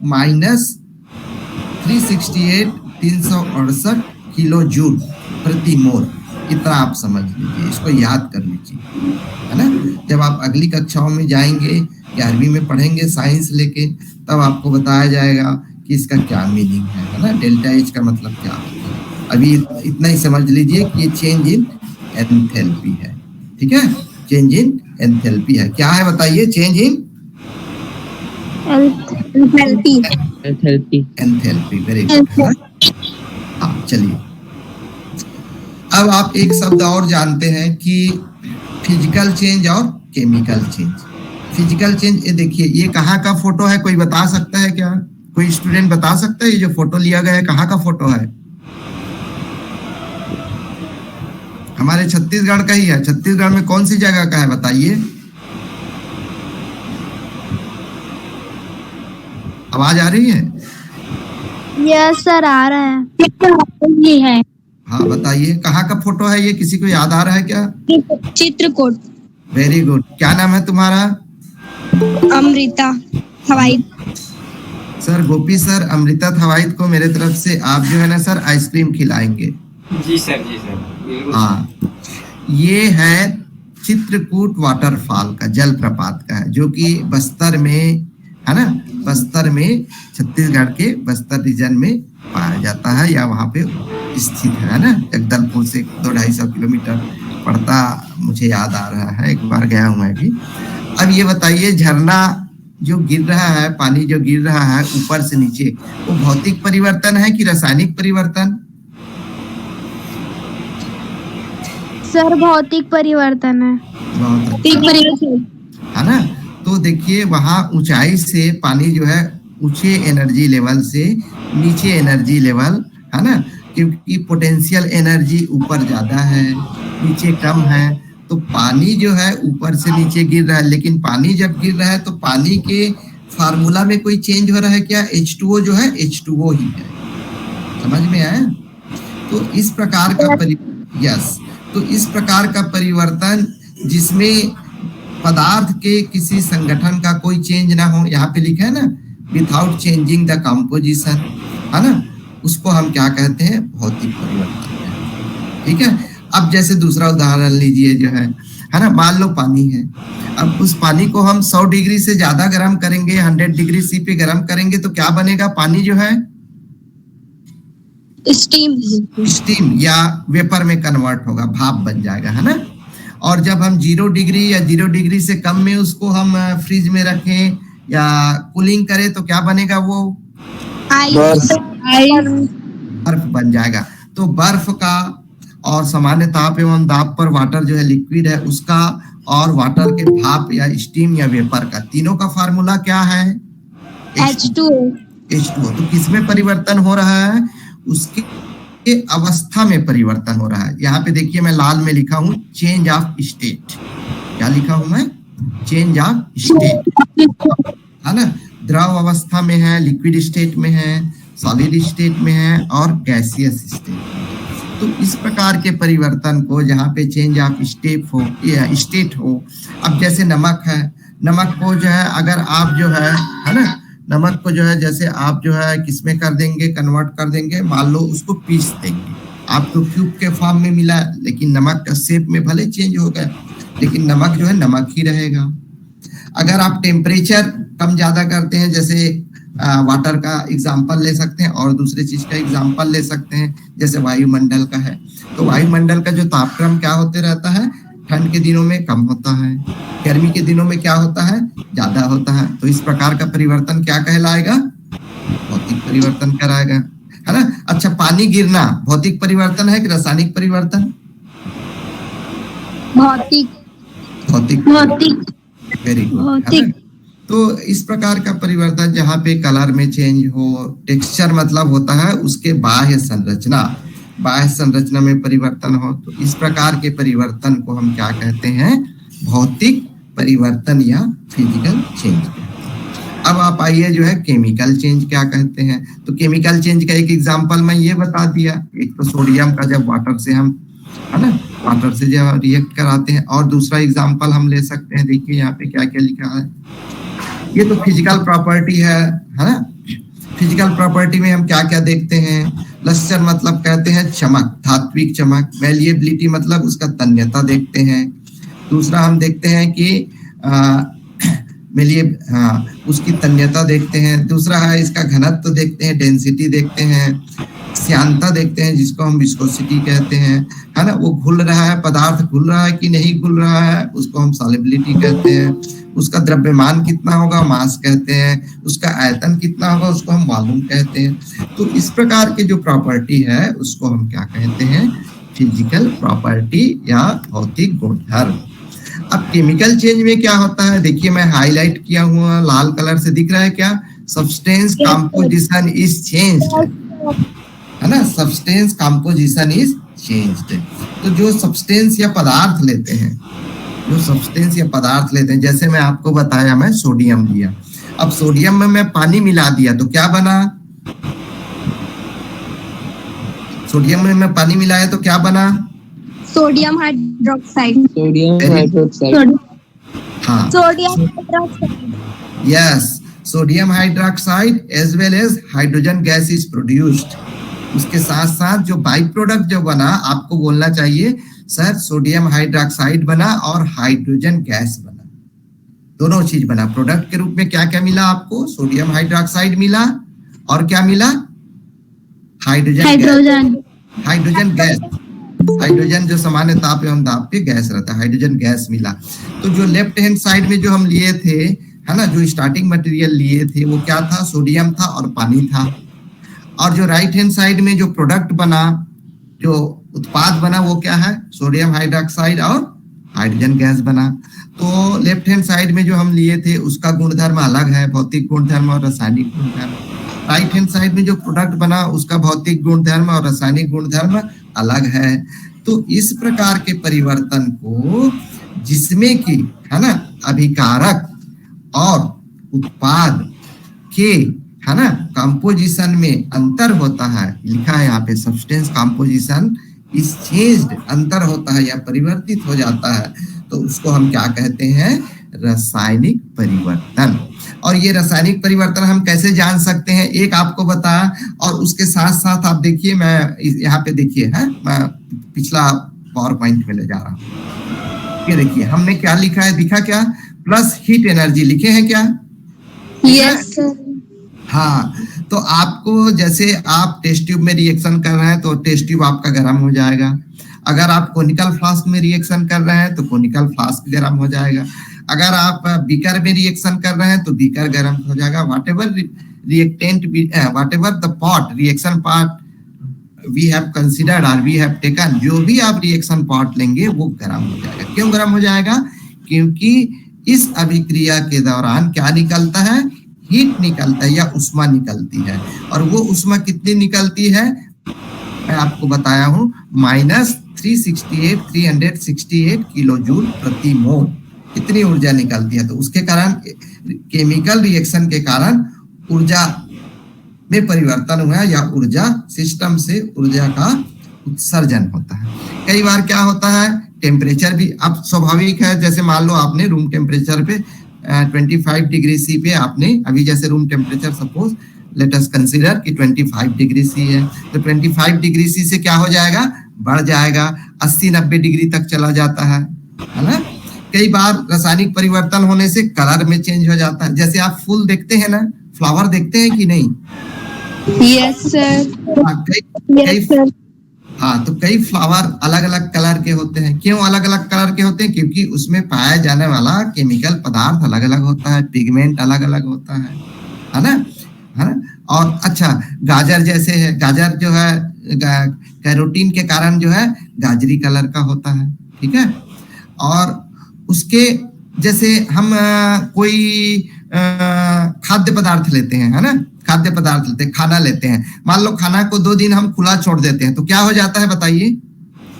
-368 किलो जूल प्रति मोल। इतना आप समझ लीजिए, इसको याद कर लीजिए, है ना। जब आप अगली कक्षाओं में जाएंगे, 11वीं में पढ़ेंगे साइंस लेके, तब आपको बताया जाएगा कि इसका क्या मीनिंग है ना, डेल्टा H का मतलब क्या है। अभी इतना ही समझ लीजिए कि ये चेंज इन एंथैल्पी है, ठीक है, चेंज इन एंथैल्पी है। क्या है बताइए, change in enthalpy, very good. हाँ, चलिए, अब आप एक शब्द और जानते हैं कि फिजिकल चेंज और केमिकल चेंज। फिजिकल चेंज, ये देखिए, ये कहाँ का फोटो है, कोई बता सकता है क्या? कोई स्टूडेंट बता सकता है ये जो फोटो लिया गया है कहाँ का फोटो है? हमारे छत्तीसगढ़ का ही है। छत्तीसगढ़ में कौन सी जगह का है बताइए? आवाज आ रही है? यस सर, आ रहा है। ये है हाँ बताइए, कहाँ का फोटो है ये? किसी को याद आ रहा है क्या? चित्रकूट। Very good. क्या नाम है तुम्हारा? अमृता हवाई। सर गोपी सर, अमृता थवाइत को मेरे तरफ से आप जो है ना सर आइसक्रीम खिलाएंगे। जी सर बिल्कुल। हाँ, ये है चित्रकूट वाटरफॉल का, जलप्रपात का है, जो कि बस्तर में है ना, बस्तर में, छत्तीसगढ़ के बस्तर रीजन में पाया जाता है, या वहाँ पे स्थित है ना। जगदलपुर से 200-250 किलोमीटर पड़ता, मुझे याद आ रहा है, एक बार गया हूँ मैं भी। अब ये बताइए, झरना जो गिर रहा है, पानी जो गिर रहा है ऊपर से नीचे, वो भौतिक परिवर्तन है कि रासायनिक परिवर्तन? सर भौतिक परिवर्तन है। बहुत है ना। तो देखिए, वहां ऊंचाई से पानी जो है ऊंचे एनर्जी लेवल से नीचे एनर्जी लेवल, है ना, क्योंकि पोटेंशियल एनर्जी ऊपर ज्यादा है, नीचे कम है, तो पानी जो है ऊपर से नीचे गिर रहा है। लेकिन पानी जब गिर रहा है तो पानी के फार्मूला में कोई चेंज हो रहा है क्या? H2O जो है H2O ही है। समझ में आया? तो इस प्रकार का तो इस प्रकार का परिवर्तन जिसमें पदार्थ के किसी संगठन का कोई चेंज ना हो, यहाँ पे लिखा है ना, विदाउट चेंजिंग द कंपोजिशन, है ना, उसको हम क्या कहते हैं? भौतिक परिवर्तन। ठीक है। अब जैसे दूसरा उदाहरण लीजिए जो है ना, मान लो पानी है। अब उस पानी को हम 100 डिग्री से ज्यादा गर्म करेंगे, 100 डिग्री सी पे गर्म करेंगे, तो क्या बनेगा? पानी जो है स्टीम या वेपर में कन्वर्ट होगा, भाप बन जाएगा, है ना। और जब हम 0 डिग्री या 0 डिग्री से कम में उसको हम फ्रिज में रखें या कूलिंग करें, तो क्या बनेगा? वो बर्फ बन जाएगा। तो बर्फ का और सामान्य ताप एवं दाब पर वाटर जो है लिक्विड है उसका, और वाटर के भाप या स्टीम या वेपर का, तीनों का फार्मूला क्या है? H2O। तो किसमें परिवर्तन हो रहा है? उसके अवस्था में परिवर्तन हो रहा है। यहाँ पे देखिए, मैं लाल में लिखा हूँ चेंज ऑफ स्टेट। क्या लिखा हूँ मैं? चेंज ऑफ स्टेट, है ना। द्रव अवस्था में है, लिक्विड स्टेट में है, सॉलिड स्टेट में है और गैसियस स्टेट में। तो इस प्रकार के परिवर्तन को जहाँ पे चेंज ऑफ स्टेट हो, अब जैसे नमक है, नमक को जो है अगर आप जो है ना, नमक को जो है जैसे आप जो है किसमें कर देंगे? कन्वर्ट कर देंगे। मान लो उसको पीस देंगे, आपको क्यूब के फॉर्म में मिला, लेकिन नमक का शेप में भले चेंज हो गया, लेकिन नमक जो है नमक ही रहेगा। अगर आप टेम्परेचर कम ज्यादा करते हैं, जैसे वाटर का एग्जाम्पल ले सकते हैं और दूसरे चीज का एग्जाम्पल ले सकते हैं, जैसे वायुमंडल का है, तो वायुमंडल का जो तापक्रम क्या होते रहता है? ठंड के दिनों में कम होता है, गर्मी के दिनों में क्या होता है? ज्यादा होता है। तो इस प्रकार का परिवर्तन क्या कहलाएगा? भौतिक परिवर्तन कराएगा, है ना। अच्छा, पानी गिरना भौतिक परिवर्तन है कि रासायनिक परिवर्तन? भौतिक। Very good. तो इस प्रकार का परिवर्तन जहाँ पे कलर में चेंज हो, टेक्सचर मतलब होता है उसके बाह्य संरचना में परिवर्तन हो, तो इस प्रकार के परिवर्तन को हम क्या कहते हैं? भौतिक परिवर्तन या फिजिकल चेंज। अब आप आइए जो है केमिकल चेंज क्या कहते हैं। तो केमिकल चेंज का एक एग्जांपल मैं ये बता दिया, एक तो सोडियम का जब वाटर से हम, है ना, वाटर से जब रिएक्ट कराते हैं, और दूसरा एग्जांपल हम ले सकते हैं, देखिए यहाँ पे क्या क्या लिखा है। ये तो फिजिकल प्रॉपर्टी है ना। फिजिकल प्रॉपर्टी में हम क्या क्या देखते हैं? लस्टर मतलब कहते हैं चमक, धात्विक चमक। मैलिएबिलिटी मतलब उसका तन्यता देखते हैं। दूसरा हम देखते हैं कि उसकी तन्यता देखते हैं। दूसरा है इसका घनत्व देखते हैं, डेंसिटी देखते हैं। श्यानता देखते हैं जिसको हम विस्कोसिटी कहते हैं, है ना, वो घुल रहा है, पदार्थ घुल रहा है कि नहीं घुल रहा है, उसको हम सॉलिबिलिटी कहते हैं। उसका द्रव्यमान कितना होगा, मास कहते हैं। उसका आयतन कितना होगा, उसको हम वॉल्यूम कहते हैं। तो इस प्रकार के जो प्रॉपर्टी है उसको हम क्या कहते हैं, फिजिकल प्रॉपर्टी या भौतिक गुणधर्म। अब केमिकल चेंज में क्या होता है, देखिए मैं हाईलाइट किया हुआ लाल कलर से दिख रहा है क्या, सब्सटेंस कंपोजिशन इज चेंज्ड, है ना, सब्सटेंस कंपोजिशन इज चेंज्ड। तो जो सब्सटेंस या पदार्थ लेते हैं, जो सब्सटेंस या पदार्थ लेते हैं, जैसे मैं आपको बताया, मैं सोडियम लिया, अब सोडियम में मैं पानी मिला दिया तो क्या बना, सोडियम में मैं पानी मिलाया तो क्या बना, सोडियम हाइड्रोक्साइड। हाँ, sodium hydroxide. Yes, sodium hydroxide as well as hydrogen gas is produced. उसके साथ साथ जो बाई प्रोडक्ट जो बना, आपको बोलना चाहिए सर सोडियम हाइड्रोक्साइड बना और हाइड्रोजन गैस बना, दोनों चीज बना। प्रोडक्ट के रूप में क्या क्या मिला आपको, सोडियम हाइड्रोक्साइड मिला और क्या मिला, हाइड्रोजन गैस। हाइड्रोजन जो सामान्य ताप एवं दाब पे गैस रहता है, हाइड्रोजन गैस मिला। तो जो लेफ्ट हैंड साइड में जो हम लिए थे, है ना, जो स्टार्टिंग मटेरियल लिए थे वो क्या था, सोडियम था और पानी था। और जो राइट हैंड साइड में जो प्रोडक्ट बना, जो उत्पाद बना, वो क्या है, सोडियम हाइड्रोक्साइड और हाइड्रोजन गैस बना। तो लेफ्ट हैंड साइड में जो हम लिए थे उसका गुणधर्म अलग है, भौतिक गुणधर्म और रासायनिक गुणधर्म। राइट हैंड साइड में जो प्रोडक्ट बना उसका भौतिक गुणधर्म और रासायनिक गुणधर्म अलग है। तो इस प्रकार के परिवर्तन को, जिसमें कि, है ना, अभिकारक और उत्पाद के, है ना, कंपोजिशन में अंतर होता है, लिखा है यहाँ पे सब्सटेंस कंपोजिशन इज चेंज्ड, अंतर होता है या परिवर्तित हो जाता है, तो उसको हम क्या कहते हैं, रासायनिक परिवर्तन। और ये रासायनिक परिवर्तन हम कैसे जान सकते हैं, एक आपको बताया, और उसके साथ साथ आप देखिए, मैं यहाँ पे देखिए, है, मैं पिछला पावर पॉइंट में ले जा रहा हूँ। ये देखिए हमने क्या लिखा है, दिखा क्या, प्लस हीट एनर्जी लिखे हैं क्या, यस सर। हाँ, तो आपको जैसे आप टेस्ट ट्यूब में रिएक्शन कर रहे हैं तो टेस्ट ट्यूब आपका गर्म हो जाएगा। अगर आप कोनिकल फ्लास्क में रिएक्शन कर रहे हैं तो कोनिकल फ्लास्क गर्म हो जाएगा। अगर आप बीकर में रिएक्शन कर रहे हैं तो बीकर गर्म हो जाएगा। Whatever reactant, whatever the pot, reaction part we have considered और वी हैव टेकन, जो भी आप रिएक्शन पार्ट लेंगे वो गर्म हो जाएगा। क्यों गर्म हो जाएगा, क्योंकि इस अभिक्रिया के दौरान क्या निकलता है, हीट निकलता है या उष्मा निकलती है। और वो उष्मा कितनी निकलती है, मैं आपको बताया हूं, -368 किलो जूल प्रति मोल, इतनी ऊर्जा निकलती है। तो उसके कारण, केमिकल रिएक्शन के कारण ऊर्जा में परिवर्तन हुआ या ऊर्जा सिस्टम से ऊर्जा का उत्सर्जन होता है। कई बार क्या होता है, टेम्परेचर भी, अब स्वाभाविक है, जैसे मान लो आपने रूम टेम्परेचर पे 25 डिग्री सी पे आपने, अभी जैसे room temperature suppose let us consider कि 25 डिग्री सी है, तो 25 डिग्री सी से क्या हो जाएगा, बढ़ जाएगा, 80-90 डिग्री तक चला जाता है ना। कई बार रासायनिक परिवर्तन होने से कलर में चेंज हो जाता है। जैसे आप फूल देखते हैं ना, फ्लावर देखते हैं कि नहीं, यस सर। हाँ, तो कई फ्लावर अलग अलग कलर के होते हैं। क्यों अलग अलग कलर के होते हैं, क्योंकि उसमें पाया जाने वाला केमिकल पदार्थ अलग अलग होता है, पिगमेंट अलग अलग होता है ना, है ना। और अच्छा, गाजर जैसे है, गाजर जो है कैरोटीन के कारण जो है गाजरी कलर का होता है, ठीक है। और उसके जैसे हम कोई खाद्य पदार्थ लेते हैं, है ना, खाद्य पदार्थ लेते हैं, खाना लेते हैं, मान लो खाना को 2 दिन हम खुला छोड़ देते हैं तो क्या हो जाता है बताइए,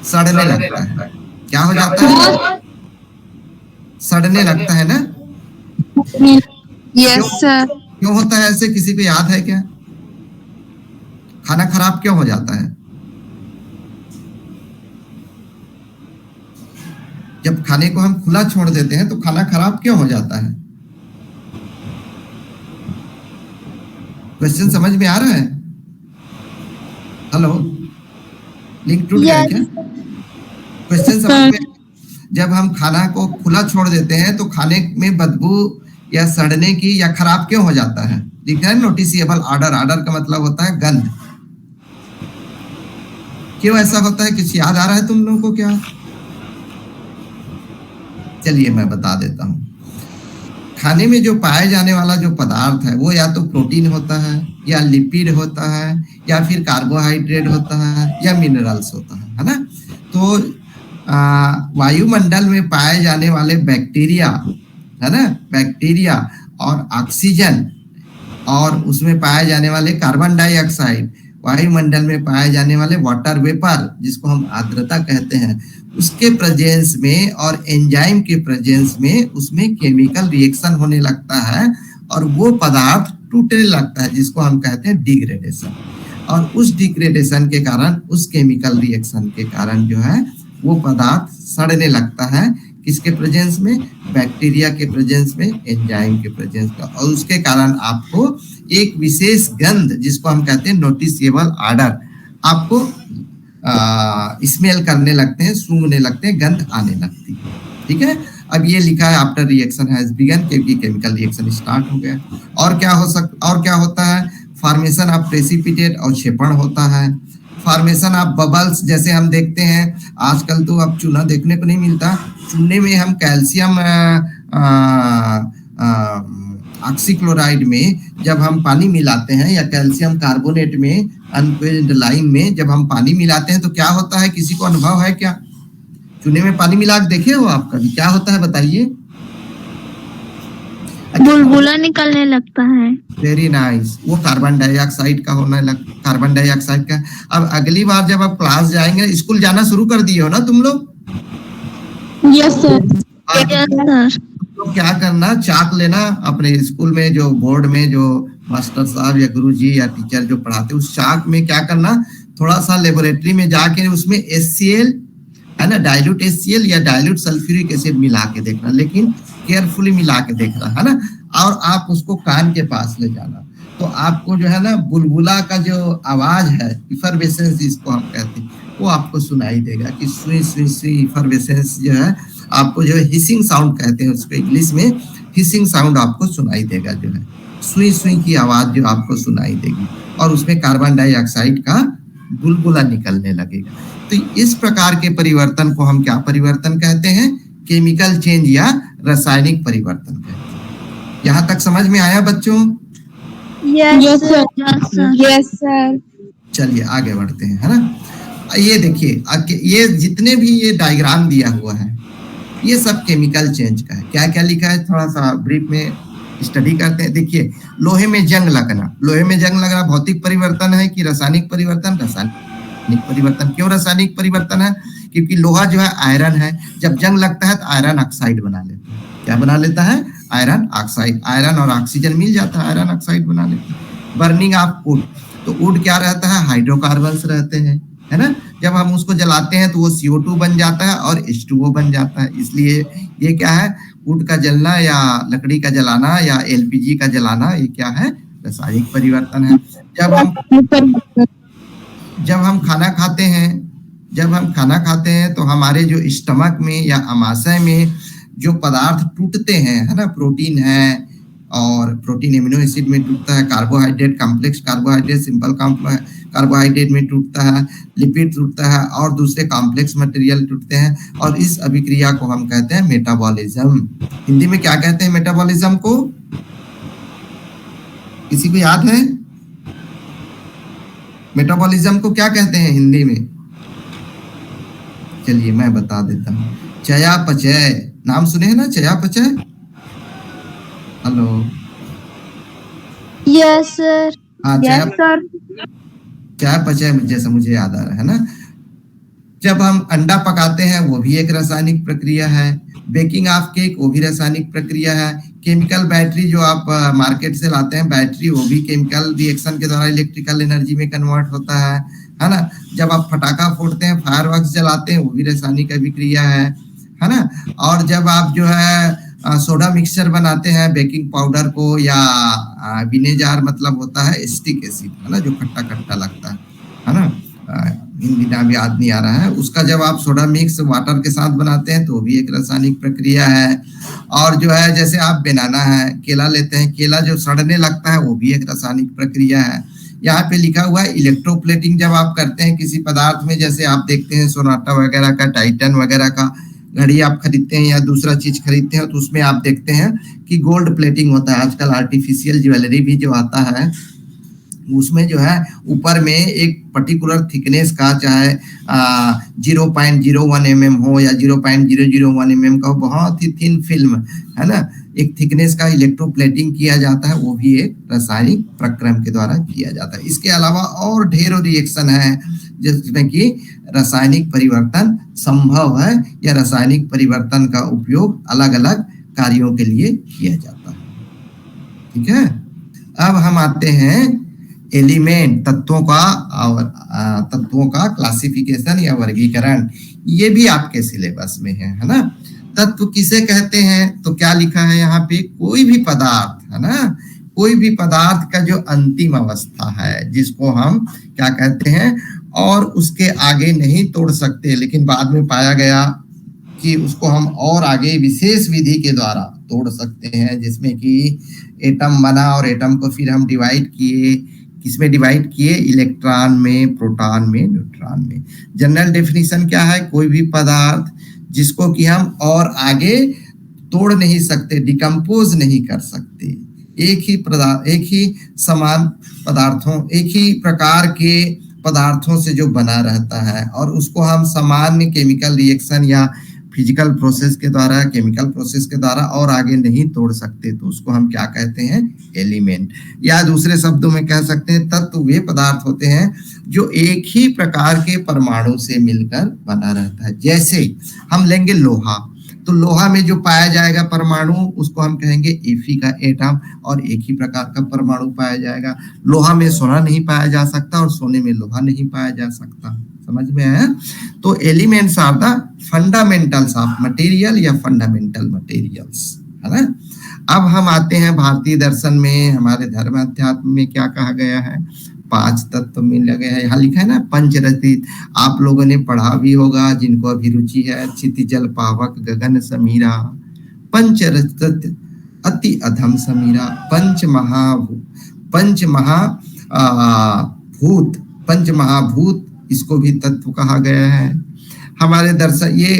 सड़ने लगता है। क्या हो जाता है, सड़ने लगता है ना। Yes sir. क्यों होता है ऐसे, किसी को याद है क्या, खाना खराब क्यों हो जाता है? जब खाने को हम खुला छोड़ देते हैं तो खाना खराब क्यों हो जाता है? क्वेश्चन समझ में आ रहा है? हेलो, लिंक टूट गया क्या? क्वेश्चन समझ में? जब हम खाना को खुला छोड़ देते हैं तो खाने में बदबू या सड़ने की या खराब क्यों हो जाता है? लिखा है नोटिसिएबल ऑर्डर, ऑर्डर का मतलब होता है गंध, क्यों ऐसा होता है? कुछ याद आ रहा है तुम लोगों को क्या? चलिए मैं बता देता हूँ। खाने में जो पाए जाने वाला जो पदार्थ है वो या तो प्रोटीन होता है, या लिपिड होता है, या फिर कार्बोहाइड्रेट होता है, या मिनरल्स होता है ना? तो वायुमंडल में पाए जाने वाले बैक्टीरिया, है ना, बैक्टीरिया और ऑक्सीजन, और उसमें पाए जाने वाले कार्बन डाइऑक्साइड, वायुमंडल में पाए जाने वाले वाटर वेपर जिसको हम आर्द्रता कहते हैं, उसके प्रेजेंस में और एंजाइम के प्रेजेंस में उसमें केमिकल रिएक्शन होने लगता है और वो पदार्थ टूटने लगता है जिसको हम कहते हैं डिग्रेडेशन। और उस डिग्रेडेशन के कारण, उस केमिकल रिएक्शन के कारण जो है वो पदार्थ सड़ने लगता है। किसके प्रेजेंस में? बैक्टीरिया के प्रेजेंस में, एंजाइम के प्रेजेंस में। और उसके कारण आपको एक विशेष गंध जिसको हम कहते हैं नोटिसेबल ऑर्डर, आपको स्मेल करने लगते हैं, सूंघने लगते हैं, गंध आने लगती है। ठीक है, अब ये लिखा है आफ्टर रिएक्शन हैज बिगन, क्योंकि केमिकल रिएक्शन स्टार्ट हो गया। और क्या होता है? फॉर्मेशन ऑफ प्रेसिपिटेट, और क्षेपण होता है। फॉर्मेशन ऑफ बबल्स, जैसे हम देखते हैं आजकल तो अब चूना देखने को नहीं मिलता, चूने में हम कैल्शियम ऑक्सीक्लोराइड में जब हम पानी मिलाते हैं, या कैल्शियम कार्बोनेट में अनपेज्ड लाइम में जब हम पानी मिलाते हैं तो क्या होता है? किसी को अनुभव है क्या? चूने में पानी मिला के देखे हो आप कभी? क्या होता है बताइए? बुलबुला निकलने लगता है। वेरी नाइस, वो कार्बन डाइऑक्साइड का होने लग, कार्बन डाइऑक्साइड का। अब अगली बार जब आप क्लास जाएंगे, स्कूल जाना शुरू कर दिए हो ना तुम लोग? Yes sir. Yes sir. तो क्या करना, चाक लेना, अपने स्कूल में जो बोर्ड में जो मास्टर साहब या गुरुजी या टीचर जो पढ़ाते, उस चाक में क्या करना, थोड़ा सा लेबोरेटरी में जाके उसमें HCl है ना, डाइल्यूट HCl या डाइल्यूट सल्फ्यूरिक एसिड मिला के देखना, लेकिन केयरफुली मिला के देखना, है ना। और आप उसको कान के पास ले जाना, तो आपको जो है ना बुलबुला का जो आवाज है, इफरवेसेंस जिसको हम कहते हैं, वो आपको सुनाई देगा कि सुई सुई सुई। इफरवेसेंस जो है आपको जो हिसिंग साउंड कहते हैं, उसको इंग्लिश में हिसिंग साउंड आपको सुनाई देगा, जो है सुई सुई की आवाज जो आपको सुनाई देगी, और उसमें कार्बन डाइऑक्साइड का बुलबुला निकलने लगेगा। तो इस प्रकार के परिवर्तन को हम क्या परिवर्तन कहते हैं? केमिकल चेंज या रासायनिक परिवर्तन कहते हैं। यहाँ तक समझ में आया बच्चों? Yes sir. Yes sir. चलिए आगे बढ़ते हैं, है ना। ये देखिए, ये जितने भी ये डायग्राम दिया हुआ है, ये सब केमिकल चेंज का है। क्या क्या लिखा है थोड़ा सा ब्रीफ में स्टडी करते हैं। देखिए, लोहे में जंग लगना, लोहे में जंग लगना भौतिक परिवर्तन है कि रासायनिक परिवर्तन? रासायनिक परिवर्तन। क्यों रासायनिक परिवर्तन है? क्योंकि लोहा जो है आयरन है, जब जंग लगता है तो आयरन ऑक्साइड बना लेता है। क्या बना लेता है? Iron oxide. आयरन और ऑक्सीजन मिल जाता है, आयरन ऑक्साइड बना लेता है। बर्निंग ऑफ वुड, तो वुड क्या रहता है? हाइड्रोकार्बन्स रहते हैं, है ना। जब हम उसको जलाते हैं तो वो CO2 बन जाता है और H2O बन जाता है। इसलिए ये क्या है? वुड का जलना या लकड़ी का जलाना या LPG का जलाना, ये क्या है? रासायनिक परिवर्तन है। जब हम खाना खाते हैं तो हमारे जो स्टमक में या अमाशय में जो पदार्थ टूटते हैं, है ना, प्रोटीन है, और प्रोटीन एमिनो एसिड में टूटता है, carbohydrate complex carbohydrate simple carbohydrate में टूटता है, लिपिड टूटता है, और दूसरे कॉम्प्लेक्स मटेरियल टूटते हैं, और इस अभिक्रिया को हम कहते हैं मेटाबॉलिज्म। हिंदी में क्या कहते हैं मेटाबॉलिज्म को? किसी को याद है? मेटाबॉलिज्म को क्या कहते हैं हिंदी में? चलिए मैं बता देता हूँ। चयापचय, नाम सुने हैं ना चयापचय? Hello, yes sir. हाँ, यस सर। चयापचय जैसा मुझे याद आ रहा है ना। जब हम अंडा पकाते हैं वो भी एक रासायनिक प्रक्रिया है। बेकिंग ऑफ केक वो भी रासायनिक प्रक्रिया है। केमिकल बैटरी जो आप मार्केट से लाते हैं बैटरी, वो भी केमिकल रिएक्शन के द्वारा इलेक्ट्रिकल एनर्जी में कन्वर्ट होता है ना। जब आप पटाखा फोड़ते हैं, फायरवर्क्स जलाते हैं, वो भी रासायनिक अभिक्रिया है ना। और जब आप जो है सोडा मिक्सचर बनाते हैं, बेकिंग पाउडर को, या विनेगर मतलब होता है एसिटिक एसिड, है ना, जो खट्टा खट्टा लगता है ना, हिंदी नाम याद नहीं आ रहा है उसका। जब आप सोडा मिक्स वाटर के साथ बनाते हैं तो भी एक रासायनिक प्रक्रिया है। और जो है जैसे आप बनाना है, केला लेते हैं, केला जो सड़ने लगता है वो भी एक रासायनिक प्रक्रिया है। यहाँ पे लिखा हुआ है इलेक्ट्रोप्लेटिंग जब आप करते हैं किसी पदार्थ में, जैसे आप देखते हैं सोनाटा वगैरह का, टाइटन वगैरह का घड़ी आप खरीदते हैं या दूसरा चीज खरीदते हैं, तो उसमें आप देखते हैं कि गोल्ड प्लेटिंग होता है। आजकल आर्टिफिशियल ज्वेलरी भी जो आता है उसमें जो है ऊपर में एक पर्टिकुलर थिकनेस का, चाहे 0.01 mm हो या 0.001 mm का हो, बहुत ही थिन फिल्म है ना, एक थिकनेस का इलेक्ट्रोप्लेटिंग किया जाता है, वो भी एक रासायनिक प्रक्रम के द्वारा किया जाता है। इसके अलावा और ढेरों रिएक्शन है जिसमें कि रासायनिक परिवर्तन संभव है या रासायनिक परिवर्तन का उपयोग अलग अलग कार्यों के लिए किया जाता है। ठीक है, अब हम आते हैं एलिमेंट, तत्वों का और तत्वों का क्लासिफिकेशन या वर्गीकरण। ये भी आपके सिलेबस में है ना। तत्व किसे कहते हैं, तो क्या लिखा है यहाँ पे, कोई भी पदार्थ है ना, कोई भी पदार्थ का जो अंतिम अवस्था है जिसको हम क्या कहते हैं, और उसके आगे नहीं तोड़ सकते, लेकिन बाद में पाया गया कि उसको हम और आगे विशेष विधि के द्वारा तोड़ सकते हैं, जिसमें कि एटम बना और एटम को फिर हम डिवाइड किए, किसमें डिवाइड किए, इलेक्ट्रॉन में, प्रोटॉन में, न्यूट्रॉन में। जनरल डेफिनेशन क्या है, कोई भी पदार्थ जिसको कि हम और आगे तोड़ नहीं सकते, डिकम्पोज नहीं कर सकते, एक ही समान पदार्थों, एक ही प्रकार के पदार्थों से जो बना रहता है, और उसको हम सामान्य केमिकल रिएक्शन या फिजिकल प्रोसेस के द्वारा, केमिकल प्रोसेस के द्वारा और आगे नहीं तोड़ सकते, तो उसको हम क्या कहते हैं, एलिमेंट। या दूसरे शब्दों में कह सकते हैं तत्व वे पदार्थ होते हैं जो एक ही प्रकार के परमाणु से मिलकर बना रहता है। जैसे हम लेंगे लोहा, तो लोहा में जो पाया जाएगा परमाणु उसको हम कहेंगे Fe का एटम, और एक ही प्रकार का परमाणु पाया जाएगा। लोहा में सोना नहीं पाया जा सकता और सोने में लोहा नहीं पाया जा सकता। समझ में आया? तो elements are the fundamentals of material या फंडामेंटल मटेरियल्स, है ना। अब हम आते हैं भारतीय दर्शन में, हमारे धर्म अध्यात्म में क्या कहा गया है, 5 तत्व मिल गया है। यहाँ लिखा है ना पंचरचित, आप लोगों ने पढ़ा भी होगा जिनको अभिरुचि है। क्षिति जल पावक गगन समीरा, पंचरचित अति अधम समीरा, पंच महाभूत, इसको भी तत्व कहा गया है। हमारे दर्शन, ये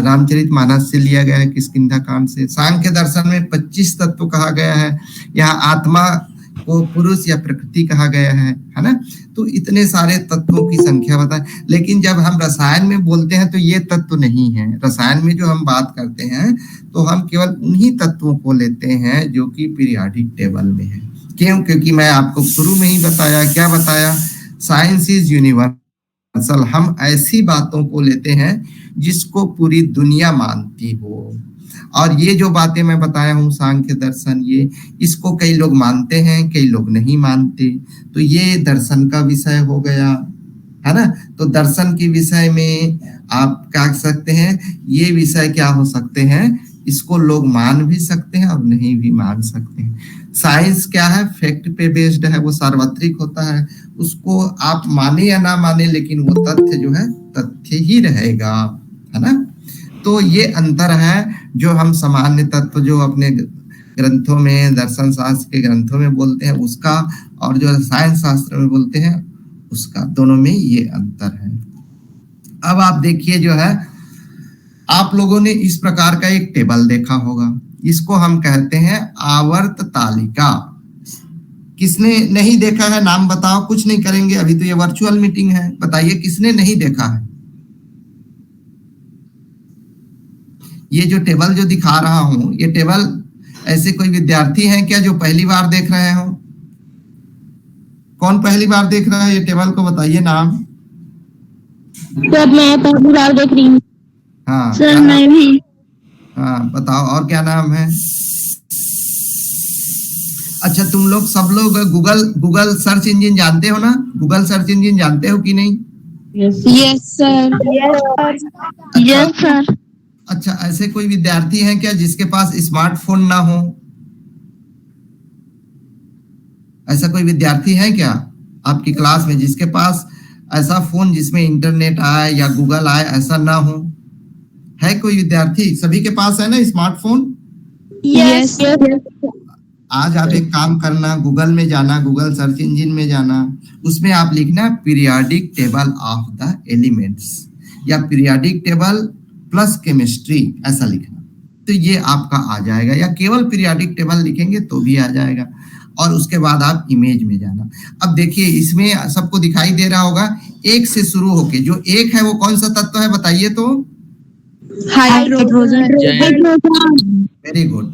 रामचरितमानस से लिया गया है, किष्किंधा कांड से। सांख्य दर्शन में 25 तत्व कहा गया है। यहाँ आत्मा को पुरुष या प्रकृति कहा गया है ना। तो इतने सारे तत्वों की संख्या बताएं, लेकिन जब हम रसायन में बोलते हैं तो ये तत्व नहीं है। रसायन में जो हम बात करते हैं तो हम केवल उन्हीं तत्वों को लेते हैं जो कि पीरियोडिक टेबल में है। क्यों? क्योंकि मैं आपको शुरू में ही बताया, क्या बताया, साइंस इज यूनिवर्सल। हम ऐसी बातों को लेते हैं जिसको पूरी दुनिया मानती हो, और ये जो बातें मैं बताया हूँ सांख्य दर्शन, ये इसको कई लोग मानते हैं, कई लोग नहीं मानते, तो ये दर्शन का विषय हो गया, है ना। तो दर्शन के विषय में आप क्या कह सकते हैं, ये विषय क्या हो सकते हैं, इसको लोग मान भी सकते हैं और नहीं भी मान सकते हैं। साइंस क्या है, फैक्ट पे बेस्ड है, वो सार्वत्रिक होता है, उसको आप माने या ना माने, लेकिन वो तथ्य जो है तथ्य ही रहेगा, है ना। तो ये अंतर है जो हम सामान्य तत्व जो अपने ग्रंथों में, दर्शन शास्त्र के ग्रंथों में बोलते हैं उसका, और जो रसायन शास्त्र में बोलते हैं उसका, दोनों में ये अंतर है। अब आप देखिए, जो है आप लोगों ने इस प्रकार का एक टेबल देखा होगा, इसको हम कहते हैं आवर्त तालिका। किसने नहीं देखा है, नाम बताओ। कुछ नहीं करेंगे, अभी तो ये वर्चुअल मीटिंग है, बताइए किसने नहीं देखा है। ये जो टेबल जो दिखा रहा हूं, ये टेबल ऐसे कोई विद्यार्थी हैं क्या जो पहली बार देख रहे हो? कौन पहली बार देख रहा है ये टेबल को, बताइए नाम। सर मैं पहली बार देख रही हूँ। हाँ सर मैं भी। हाँ बताओ, और क्या नाम है? अच्छा, तुम लोग सब लोग गूगल सर्च इंजन जानते हो ना? गूगल सर्च इंजन जानते हो कि नहीं? Yes sir. Yes sir. अच्छा, ऐसे कोई विद्यार्थी हैं क्या जिसके पास स्मार्टफोन ना हो? ऐसा कोई विद्यार्थी है क्या आपकी क्लास में जिसके पास ऐसा फोन जिसमें इंटरनेट आए या गूगल आए, ऐसा ना हो? है कोई विद्यार्थी? सभी के पास है ना स्मार्टफोन? यस। आज आप एक काम करना, गूगल में जाना, गूगल सर्च इंजन में जाना, उसमें आप लिखना periodic table of the elements या पीरियोडिक टेबल प्लस केमिस्ट्री, ऐसा लिखना, तो ये आपका आ जाएगा। या केवल पीरियोडिक टेबल लिखेंगे तो भी आ जाएगा। और उसके बाद आप इमेज में जाना। अब देखिए इसमें सबको दिखाई दे रहा होगा, एक से शुरू होके जो एक है वो कौन सा तत्व है बताइए तो? हाइड्रोजन। Very good.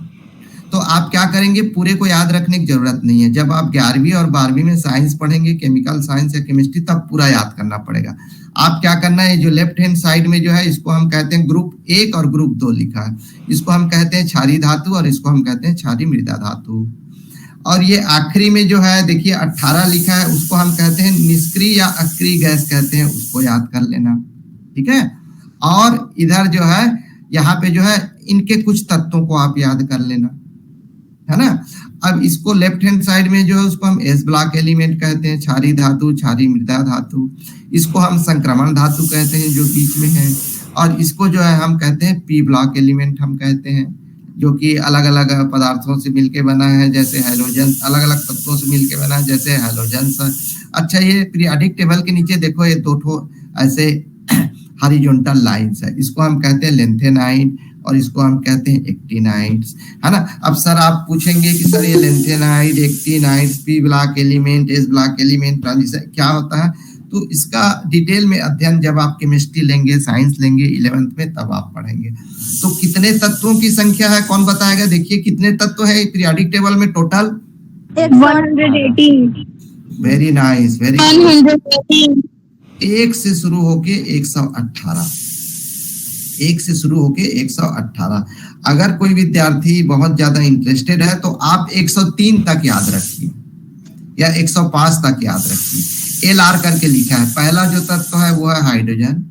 तो आप क्या करेंगे, पूरे को याद रखने की जरूरत नहीं है। जब आप 11वीं और 12वीं में साइंस पढ़ेंगे, केमिकल साइंस या केमिस्ट्री, तब पूरा याद करना पड़ेगा। आप क्या करना है, जो लेफ्ट हैंड साइड में जो है इसको हम कहते हैं ग्रुप 1 और ग्रुप 2 लिखा है, इसको हम कहते हैं क्षारीय धातु और इसको हम कहते हैं क्षारीय मृदा धातु। और ये आखिरी में जो है देखिए 18 लिखा है, उसको हम कहते हैं निष्क्रिय या अक्रिय गैस कहते हैं, उसको याद कर लेना, ठीक है। और इधर जो है यहाँ पे जो है इनके कुछ तत्वों को आप याद कर लेना, है ना। अब इसको लेफ्ट हैंड साइड में जो है उसको हम एस ब्लॉक एलिमेंट कहते हैं, क्षारीय धातु, क्षारीय मृदा धातु। इसको हम संक्रमण धातु कहते हैं जो बीच में है। और इसको जो है हम कहते हैं पी ब्लॉक एलिमेंट हम कहते हैं, जो कि अलग अलग पदार्थों से मिलके बना है, जैसे हैलोजन, अलग अलग तत्वों से मिलके बना है जैसे हैलोजन। अच्छा, ये पीरियोडिक टेबल के नीचे देखो ये दो ठो ऐसे हॉरिजॉन्टल लाइंस है, इसको हम कहते हैं लेंथेनाइड और इसको हम कहते हैं एक्टिनाइड्स, है ना। अब सर आप पूछेंगे कि सर ये lanthanide, actinides, P block element, S block element transition क्या होता है, तो इसका डिटेल में अध्ययन जब आप केमिस्ट्री लेंगे, साइंस लेंगे 11th में, तब आप पढ़ेंगे। तो कितने तत्वों की संख्या है कौन बताएगा? देखिए कितने तत्व है पीरियोडिक टेबल में टोटल? 118। Very nice, very 118। 1 से शुरू होके 118, 1 से शुरू होके 118। अगर कोई विद्यार्थी बहुत ज्यादा इंटरेस्टेड है तो आप 103 तक याद रखिए या 105 तक याद रखिए। एल करके लिखा है, पहला जो तत्व है वो है हाइड्रोजन,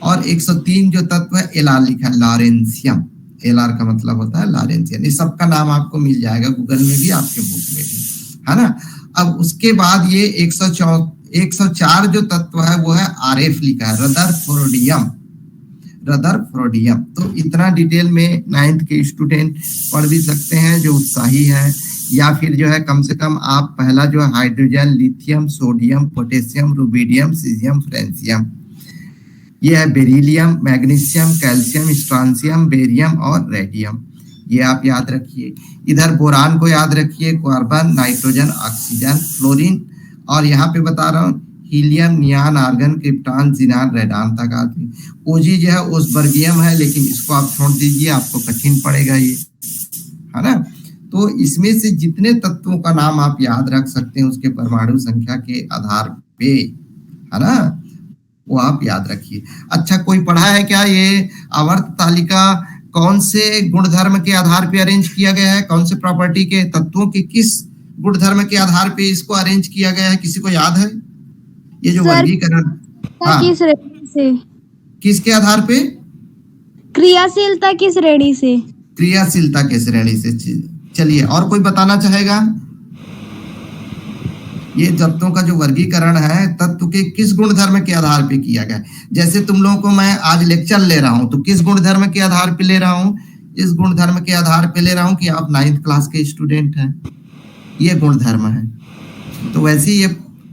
और 103 जो तत्व है एल लिखा है, लॉरेंशियम। एल का मतलब होता है लॉरेंशियम। इस सबका नाम आपको मिल जाएगा गूगल में भी, आपके बुक में भी, है ना। अब उसके बाद ये 104 जो तत्व है वो है RF लिखा है, रदरफोर्डियम, रदरफोर्डियम। तो इतना डिटेल में 9th के स्टूडेंट पढ़ भी सकते हैं जो उत्साही है, या फिर जो है कम से कम आप पहला जो है hydrogen, lithium, sodium, potassium, rubidium, caesium, francium, ये है beryllium, magnesium, calcium, strontium, barium और रेडियम, ये आप याद रखिए। इधर बोरान को याद रखिए, कार्बन, नाइट्रोजन, ऑक्सीजन, फ्लोरीन, और यहाँ पे बता रहा हूँ हीलियम, नियान, आर्गन, क्रिप्टॉन, जिनान, रेडान तक आते हैं। ओजी जो है ओसबर्गियम है, लेकिन इसको आप छोड़ दीजिए, आपको कठिन पड़ेगा ये, है ना। तो इसमें से जितने तत्वों का नाम आप याद रख सकते हैं उसके परमाणु संख्या के आधार पे, है ना, वो आप याद रखिए। अच्छा, कोई पढ़ा है क्या ये आवर्त तालिका कौन से गुणधर्म के आधार पे अरेंज किया गया है? कौन से प्रॉपर्टी के तत्वों के किस गुणधर्म के आधार पे इसको अरेंज किया गया है? किसी को याद है ये जो वर्गीकरण? हाँ, किस श्रेणी से? किसके आधार पे? क्रियाशीलता की श्रेणी से। क्रियाशीलता के श्रेणी से। चलिए, और कोई बताना चाहेगा? ये तत्वों का जो वर्गीकरण है तत्व के किस गुणधर्म के आधार पे किया गया? जैसे तुम लोगों को मैं आज लेक्चर ले रहा हूं तो किस गुणधर्म के आधार पे ले रहा हूं? इस गुणधर्म के आधार पे ले रहा हूं कि आप 9th क्लास के स्टूडेंट हैं, ये गुणधर्म है। तो वैसे ये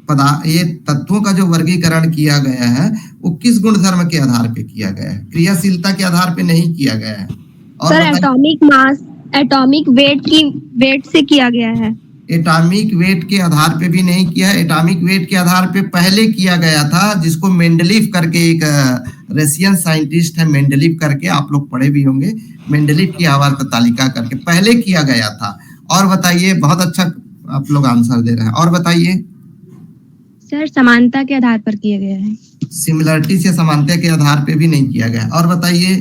तत्वों का जो वर्गीकरण किया गया है वो किस गुणधर्म के आधार पे किया गया है? क्रियाशीलता के आधार पे नहीं किया गया है। और sir atomic mass, atomic weight से किया गया है। एटॉमिक वेट के आधार पे भी नहीं किया है। एटॉमिक वेट के आधार पे पहले किया गया था, जिसको मेंडलीव करके, एक रशियन साइंटिस्ट है मेंडलीव करके, आप लोग पढ़े भी होंगे, मेंडलीव की आवर्त तालिका करके पहले किया गया था। और बताइए, बहुत अच्छा आप लोग आंसर दे रहे हैं। और बताइए सर समानता के आधार पर किया गया है। सिमिलरिटी से समानता के आधार पे भी नहीं किया गया। और बताइए,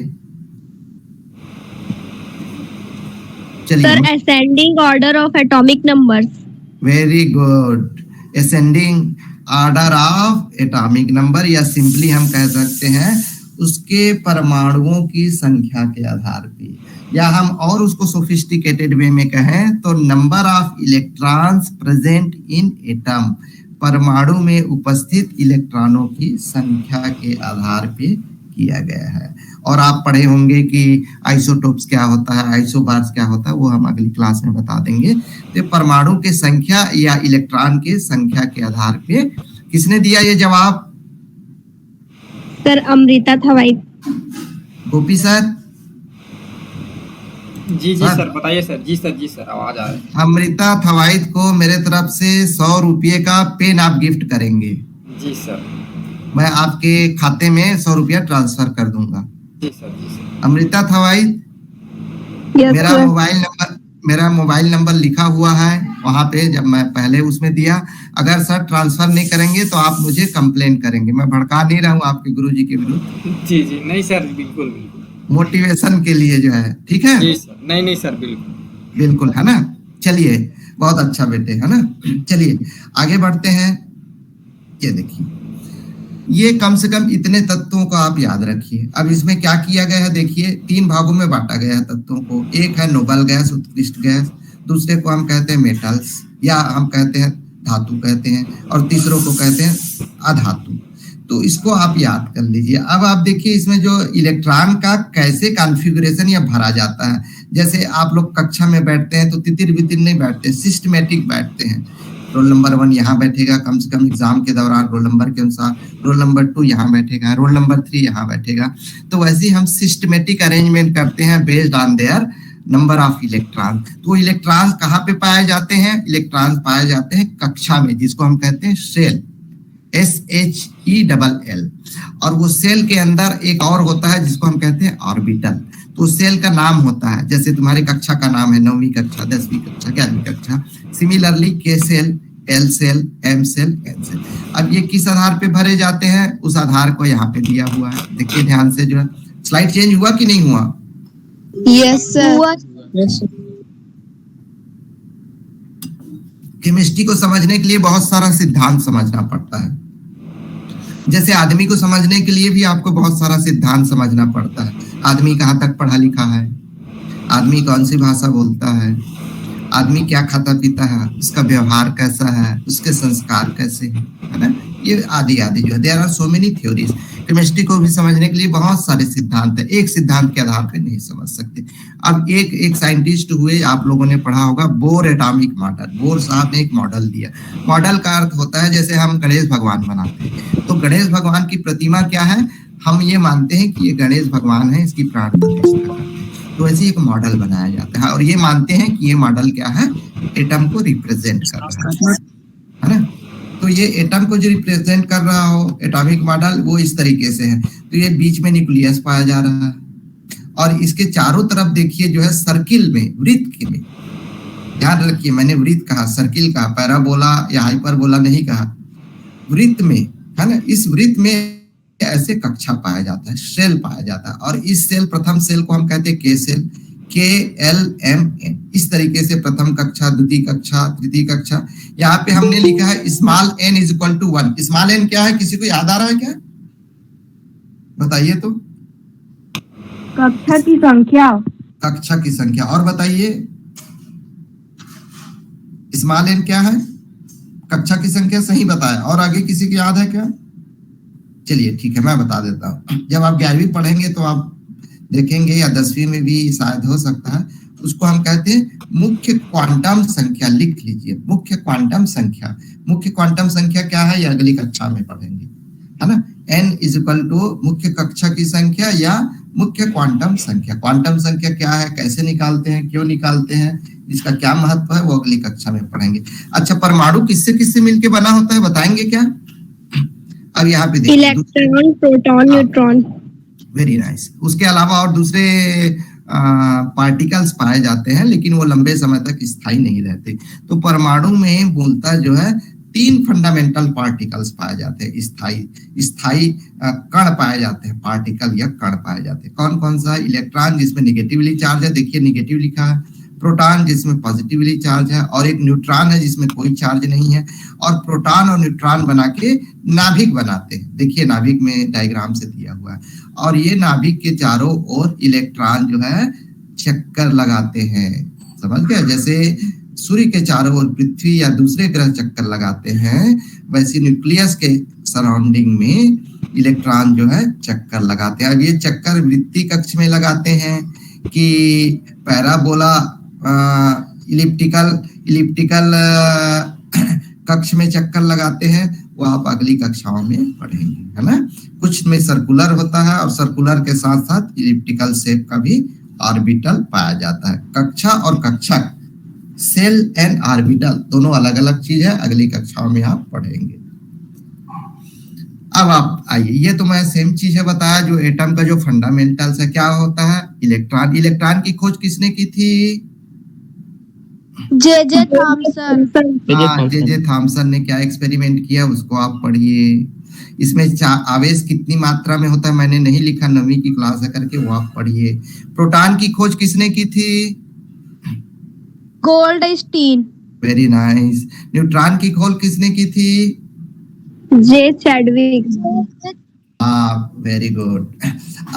sir ascending order of atomic numbers. Very good, ascending order of atomic number, या सिंपली हम कह सकते हैं उसके परमाणुओं की संख्या के आधार पे, या हम और उसको सोफिस्टिकेटेड वे में कहें तो number of electrons present in atom, परमाणु में उपस्थित इलेक्ट्रॉनों की संख्या के आधार पे किया गया है। और आप पढ़े होंगे कि आइसोटोप्स क्या होता है, आइसोबार्स क्या होता है, वो हम अगली क्लास में बता देंगे। तो परमाणु के संख्या या इलेक्ट्रॉन के संख्या के आधार पे किसने दिया ये जवाब? सर अमृता थवाई। गोपी सर? जी सर बताइए सर। जी सर आवाज आ रही है। अमृता थवाइट को मेरे तरफ से 100 रुपये का पेन आप गिफ्ट करेंगे। जी सर। मैं आपके खाते में 100 रुपया ट्रांसफर कर दूंगा। जी सर। अमृता थवाइट, मेरा मोबाइल नंबर लिखा हुआ है वहां पे, जब मैं पहले उसमें दिया। अगर सर ट्रांसफर नहीं करेंगे तो आप मुझे कंप्लेन करेंगे। मैं भड़का नहीं रहा हूँ आपके गुरुजी के विरुद्ध। जी नहीं सर, बिल्कुल मोटिवेशन के लिए जो है, ठीक है? जी सर। नहीं सर, बिल्कुल है ना। चलिए, बहुत अच्छा बेटे, है ना। चलिए आगे बढ़ते हैं। ये देखिए, ये कम से कम इतने तत्वों को आप याद रखिए। अब इसमें क्या किया गया है देखिए, 3 भागों में बांटा गया है तत्वों को। एक है नोबल गैस, उत्कृष्ट गैस, दूसरे को हम कहते हैं मेटल्स या हम कहते हैं धातु कहते हैं, और तीसरों को कहते हैं अधातु। तो इसको आप याद कर लीजिए। अब आप देखिए इसमें जो इलेक्ट्रॉन का कैसे कॉन्फ़िगरेशन या भरा जाता है। जैसे आप लोग कक्षा में बैठते हैं तो तितिर बितिर नहीं बैठते, सिस्टमेटिक बैठते हैं। रोल नंबर 1 यहाँ बैठेगा कम से कम एग्जाम के दौरान रोल नंबर के अनुसार, रोल नंबर 2 यहाँ बैठेगा, रोल नंबर 3 यहाँ बैठेगा। तो वैसे ही हम सिस्टमेटिक अरेंजमेंट करते हैं based on their number of electron. तो इलेक्ट्रॉन कहाँ पे पाए जाते हैं? इलेक्ट्रॉन पाए जाते हैं कक्षा में, जिसको हम कहते हैं शेल, SHELL। और वो सेल के अंदर एक और होता है जिसको हम कहते हैं ऑर्बिटल। तो सेल का नाम होता है, जैसे तुम्हारी कक्षा का नाम है 9वीं कक्षा, 10वीं कक्षा, 11वीं कक्षा। Similarly K shell, L shell, M shell, N shell. अब ये किस आधार पे भरे जाते हैं? उस आधार को यहाँ पे दिया हुआ है। देखिए ध्यान से, जो है स्लाइड चेंज हुआ कि नहीं हुआ? Yes sir. केमिस्ट्री को समझने के लिए बहुत सारा सिद्धांत समझना पड़ता है। जैसे आदमी को समझने के लिए भी आपको बहुत सारा सिद्धांत समझना पड़ता है। आदमी कहाँ तक पढ़ा लिखा है, आदमी कौन सी भाषा बोलता है, आदमी क्या खाता पीता है, उसका व्यवहार कैसा है, उसके संस्कार कैसे हैं, है ना। ये आदि आदि जो है, there are so many theories. Chemistry को भी समझने के लिए बहुत सारे सिद्धांत है, एक सिद्धांत के आधार पर नहीं समझ सकते। अब एक साइंटिस्ट हुए, आप लोगों ने पढ़ा होगा बोर एटॉमिक मॉडल। बोर साहब ने एक मॉडल दिया। मॉडल का अर्थ होता है जैसे हम गणेश भगवान बनाते हैं, तो गणेश भगवान की प्रतिमा क्या है, हम ये मानते हैं कि ये गणेश भगवान है, इसकी प्राण प्रतिष्ठा करते हैं। तो ऐसे एक मॉडल बनाया जाता है और ये मानते हैं कि ये मॉडल क्या है, एटम को रिप्रेजेंट कर रहा है ना। तो ये एटम को जो रिप्रेजेंट कर रहा हो एटॉमिक मॉडल, वो इस तरीके से है। तो ये बीच में न्यूक्लियस पाया जा रहा है और इसके चारों तरफ देखिए जो है सर्किल में, वृत्त में, ध्यान रखिए मैंने वृत्त कहा, सर्किल कहा, पैराबोला या हाइपरबोला नहीं कहा, वृत्त में, है ना। इस वृत्त में ऐसे कक्षा पाया जाता है, सेल पाया जाता है। और इस सेल, प्रथम सेल को हम कहते हैं K सेल, KLMN। इस तरीके से प्रथम कक्षा, द्वितीय कक्षा, तृतीय कक्षा। यहाँ पे हमने लिखा है स्मॉल n = 1। स्मॉल n क्या है, किसी को याद आ रहा है क्या? बताइए तो। कक्षा की संख्या। कक्षा की संख्या। और बताइए स्मॉल n क्या है? कक्षा की संख्या, सही बताया। और आगे किसी को याद है क्या? चलिए ठीक है, मैं बता देता हूँ। जब आप 11वीं पढ़ेंगे तो आप देखेंगे, या 10वीं में भी शायद हो सकता है, उसको हम कहते हैं मुख्य क्वांटम संख्या। लिख लीजिए, मुख्य क्वांटम संख्या। मुख्य क्वांटम संख्या क्या है, ये अगली कक्षा में पढ़ेंगे, है ना। n = मुख्य कक्षा की संख्या या मुख्य क्वांटम संख्या। क्वांटम संख्या क्या है, कैसे निकालते हैं, क्यों निकालते हैं, इसका क्या महत्व है, वो अगली कक्षा में पढ़ेंगे। अच्छा, परमाणु किससे किससे मिलके बना होता है, बताएंगे क्या? अब यहाँ पे देखिए, electron, proton, neutron. Very nice. उसके अलावा और दूसरे पार्टिकल्स पाए जाते हैं, लेकिन वो लंबे समय तक स्थायी नहीं रहते। तो परमाणु में मूलतः जो है 3 फंडामेंटल पार्टिकल्स पाए जाते हैं, स्थायी कण पाए जाते हैं, पार्टिकल या कण पाए जाते हैं। कौन कौन सा? इलेक्ट्रॉन जिसमें निगेटिवली चार्ज है, देखिए निगेटिव लिखा है, प्रोटॉन जिसमें पॉजिटिवली चार्ज है, और एक न्यूट्रॉन है जिसमें कोई चार्ज नहीं है। और प्रोटॉन और न्यूट्रॉन बना के नाभिक बनाते हैं। देखिए नाभिक में डायग्राम से दिया हुआ है। और ये नाभिक के चारों ओर इलेक्ट्रॉन जो है चक्कर लगाते हैं, समझ गए। जैसे सूर्य के चारों ओर पृथ्वी या दूसरे ग्रह चक्कर लगाते हैं, वैसे न्यूक्लियस के सराउंडिंग में इलेक्ट्रॉन जो है चक्कर लगाते हैं। अब ये चक्कर वृत्तीय कक्ष में लगाते हैं कि पैराबोला इलिप्टिकल कक्ष में चक्कर लगाते हैं, वो आप अगली कक्षाओं में पढ़ेंगे, है ना। कुछ में सर्कुलर होता है और सर्कुलर के साथ साथ इलिप्टिकल शेप का भी ऑर्बिटल पाया जाता है। कक्षा और कक्षक, सेल एंड ऑर्बिटल दोनों अलग अलग चीज है, अगली कक्षाओं में आप पढ़ेंगे। अब आप आइए, ये तो मैं सेम चीज है बताया जो एटम का जो फंडामेंटल्स है। क्या होता है? इलेक्ट्रॉन। इलेक्ट्रॉन की खोज किसने की थी? J Thomson. हाँ, जे थॉमसन ने क्या एक्सपेरिमेंट किया उसको आप पढ़िए। इसमें आवेश कितनी मात्रा में होता है मैंने नहीं लिखा, 9वीं की क्लास है करके, वो आप पढ़िए। प्रोटॉन की खोज किसने की थी? गोल्डस्टीन। Very nice. न्यूट्रॉन की खोज किसने की थी? जे चैडविक। हाँ, वेरी गुड।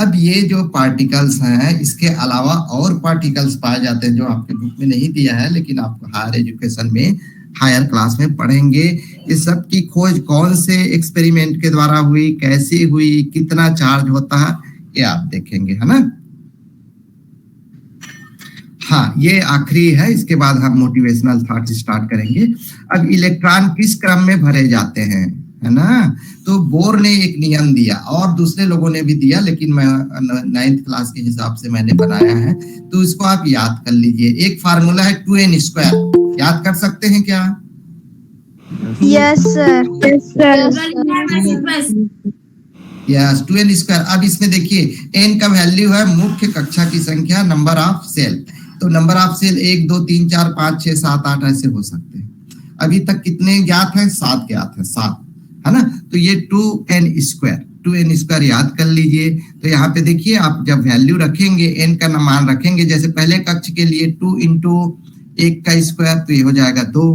अब ये जो पार्टिकल्स हैं, इसके अलावा और पार्टिकल्स पाए जाते हैं जो आपके बुक में नहीं दिया है, लेकिन आप हायर एजुकेशन में हायर क्लास में पढ़ेंगे। इस सब की खोज कौन से एक्सपेरिमेंट के द्वारा हुई, कैसे हुई, कितना चार्ज होता है, ये आप देखेंगे, है ना। हाँ, ये आखिरी है, इसके बाद हम मोटिवेशनल थॉट स्टार्ट करेंगे। अब इलेक्ट्रॉन किस क्रम में भरे जाते हैं, है ना। तो बोर ने एक नियम दिया और दूसरे लोगों ने भी दिया, लेकिन मैं 9th क्लास के हिसाब से मैंने बनाया है, तो इसको आप याद कर लीजिए। एक फार्मूला है 2n², याद कर सकते हैं क्या? Yes sir. Yes, 2n²। अब इसमें देखिए n का वैल्यू है मुख्य कक्षा की संख्या, नंबर ऑफ सेल। तो नंबर ऑफ सेल 1 2 3 4 5 6 7 8 ऐसे हो सकते हैं। अभी तक कितने ज्ञात हैं? 7 ज्ञात है, 7, है ना। तो ये 2n² याद कर लीजिए। तो यहाँ पे देखिए आप जब वैल्यू रखेंगे, n का मान रखेंगे, जैसे पहले कक्ष के लिए 2 × 1 का स्क्वायर, तो ये हो जाएगा 2,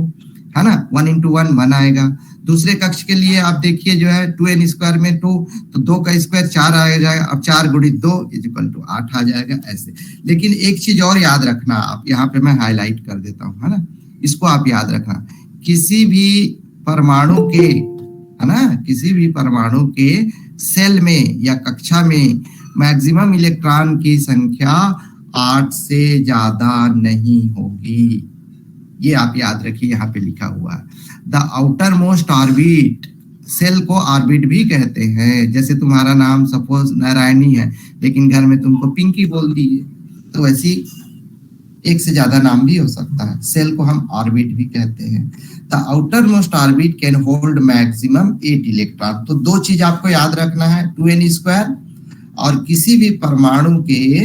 है ना। 1 × 1 1 आएगा। दूसरे कक्ष के लिए आप देखिए जो है 2n² में 2, तो 2 का स्क्वायर 4 आ जाएगा। अब 4 × 2 = 8 आ जाएगा, ऐसे। लेकिन एक चीज और याद रखना, आप यहाँ पे मैं हाईलाइट कर देता हूँ, है ना, इसको आप याद रखना। किसी भी परमाणु के, है ना, किसी भी परमाणु के सेल में या कक्षा में मैक्सिमम इलेक्ट्रॉन की संख्या 8 से ज्यादा नहीं होगी। ये आप याद रखिए, यहाँ पे लिखा हुआ है। The outermost orbit, shell को ऑर्बिट भी कहते हैं। जैसे तुम्हारा नाम सपोज नारायणी है, लेकिन घर में तुमको पिंकी बोल दिए, तो ऐसी एक से ज्यादा नाम भी हो सकता है। सेल को हम ऑर्बिट भी कहते हैं। The outermost orbit can hold maximum 8 electron. तो 2 चीज आपको याद रखना है, 2n² और किसी भी परमाणु के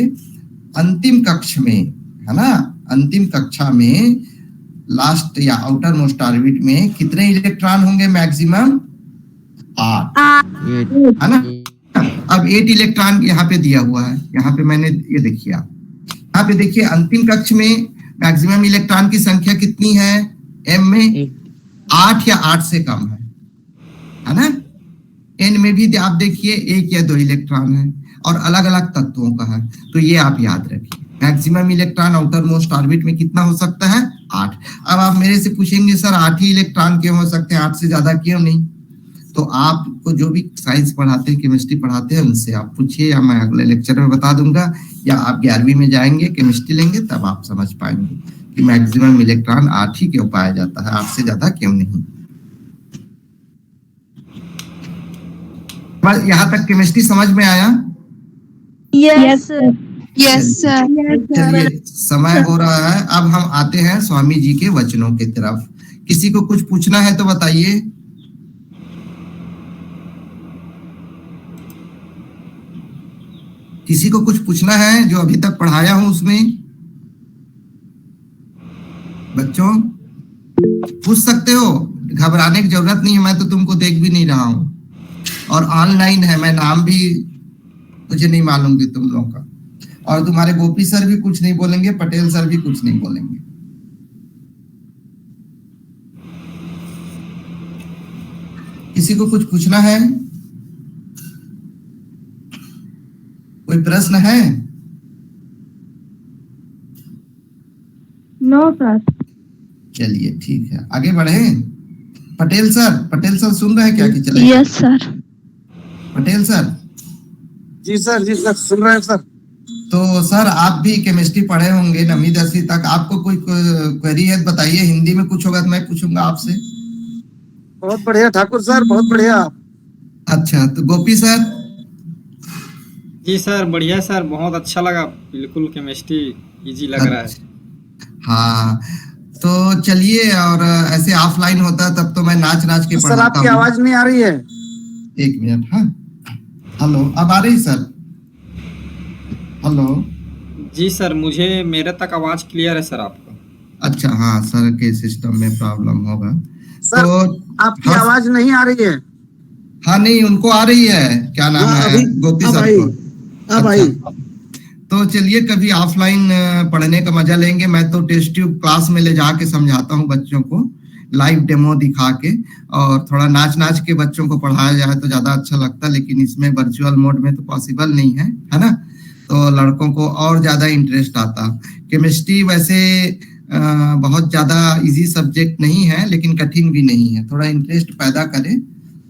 अंतिम कक्ष में, है ना, अंतिम कक्षा में लास्ट या आउटर मोस्ट ऑर्बिट में कितने इलेक्ट्रॉन होंगे? मैक्सिमम 8, है ना। अब 8 इलेक्ट्रॉन यहाँ पे दिया हुआ है, यहाँ पे मैंने ये देखिए, यहाँ पे देखिए अंतिम कक्ष में मैक्सिमम इलेक्ट्रॉन की संख्या कितनी है? m में 8 या 8 से कम है ना। n में भी आप देखिए 1 या 2 इलेक्ट्रॉन है और अलग अलग तत्वों का है। तो ये आप याद रखिए, maximum electron outer most orbit में कितना हो सकता है? 8। अब आप मेरे से पूछेंगे सर 8 ही इलेक्ट्रॉन क्यों हो सकते हैं, 8 से ज्यादा क्यों नहीं? तो आपको जो भी साइंस पढ़ाते हैं, केमिस्ट्री पढ़ाते हैं, उनसे आप पूछिए, या मैं अगले लेक्चर में बता दूंगा, या आप 11वीं में जाएंगे केमिस्ट्री लेंगे तब आप समझ पाएंगे कि मैक्सिमम इलेक्ट्रॉन 8 ही क्यों पाया जाता है, 8 से ज्यादा क्यों नहीं। बस यहाँ तक केमिस्ट्री समझ में आया? Yes sir. Yes sir. चलिए, समय हो रहा है, अब हम आते हैं स्वामी जी के वचनों की तरफ। किसी को कुछ पूछना है तो बताइए। किसी को कुछ पूछना है जो अभी तक पढ़ाया हूं उसमें? बच्चों पूछ सकते हो, घबराने की जरूरत नहीं है, मैं तो तुमको देख भी नहीं रहा हूं और ऑनलाइन है, मैं नाम भी मुझे नहीं मालूम कि तुम लोगों का, और तुम्हारे गोपी सर भी कुछ नहीं बोलेंगे, पटेल सर भी कुछ नहीं बोलेंगे। किसी को कुछ पूछना है? कोई प्रश्न है? No sir. चलिए ठीक है, आगे बढ़े। पटेल सर सुन रहे हैं क्या कि चले? Yes sir. पटेल सर। जी सर सुन रहे हैं सर। तो सर आप भी केमिस्ट्री पढ़े होंगे 9वीं 10वीं तक, आपको कोई क्वेरी है तो बताइए, हिंदी में कुछ होगा तो मैं पूछूंगा आपसे। बहुत बढ़िया ठाकुर सर, बहुत बढ़िया। अच्छा, तो गोपी सर। जी सर, बढ़िया सर, बहुत अच्छा लगा, बिल्कुल केमिस्ट्री इजी लग रहा है। हाँ, तो चलिए, और ऐसे ऑफलाइन होता तब तो मैं नाच नाच के सर पढ़ाता आपकी हूँ। आवाज नहीं आ रही है। 1 मिनट। हाँ, हेलो, अब आ रही सर? हेलो। जी सर, मुझे मेरे तक आवाज क्लियर है सर आपका। अच्छा, हाँ, सर के सिस्टम में प्रॉब्लम होगा। सर तो आपकी हाँ, आवाज नहीं आ रही है। हाँ, नहीं, उनको आ रही है। क्या नाम हाँ, है? अभी गोपी अब सर आई, को। अब अच्छा, आई। तो चलिए कभी ऑफलाइन पढ़ने का मजा लेंगे। मैं तो टेस्ट ट्यूब क्लास में ले जाके समझाता हूँ बच्चों को, लाइव डेमो दिखा के, और थोड़ा नाच नाच के बच्चों को पढ़ाया जाए तो ज्यादा अच्छा लगता, लेकिन इसमें वर्चुअल मोड में तो पॉसिबल नहीं है ना। तो लड़कों को और ज्यादा इंटरेस्ट आता। केमिस्ट्री वैसे बहुत ज्यादा इजी सब्जेक्ट नहीं है, लेकिन कठिन भी नहीं है। थोड़ा इंटरेस्ट पैदा करे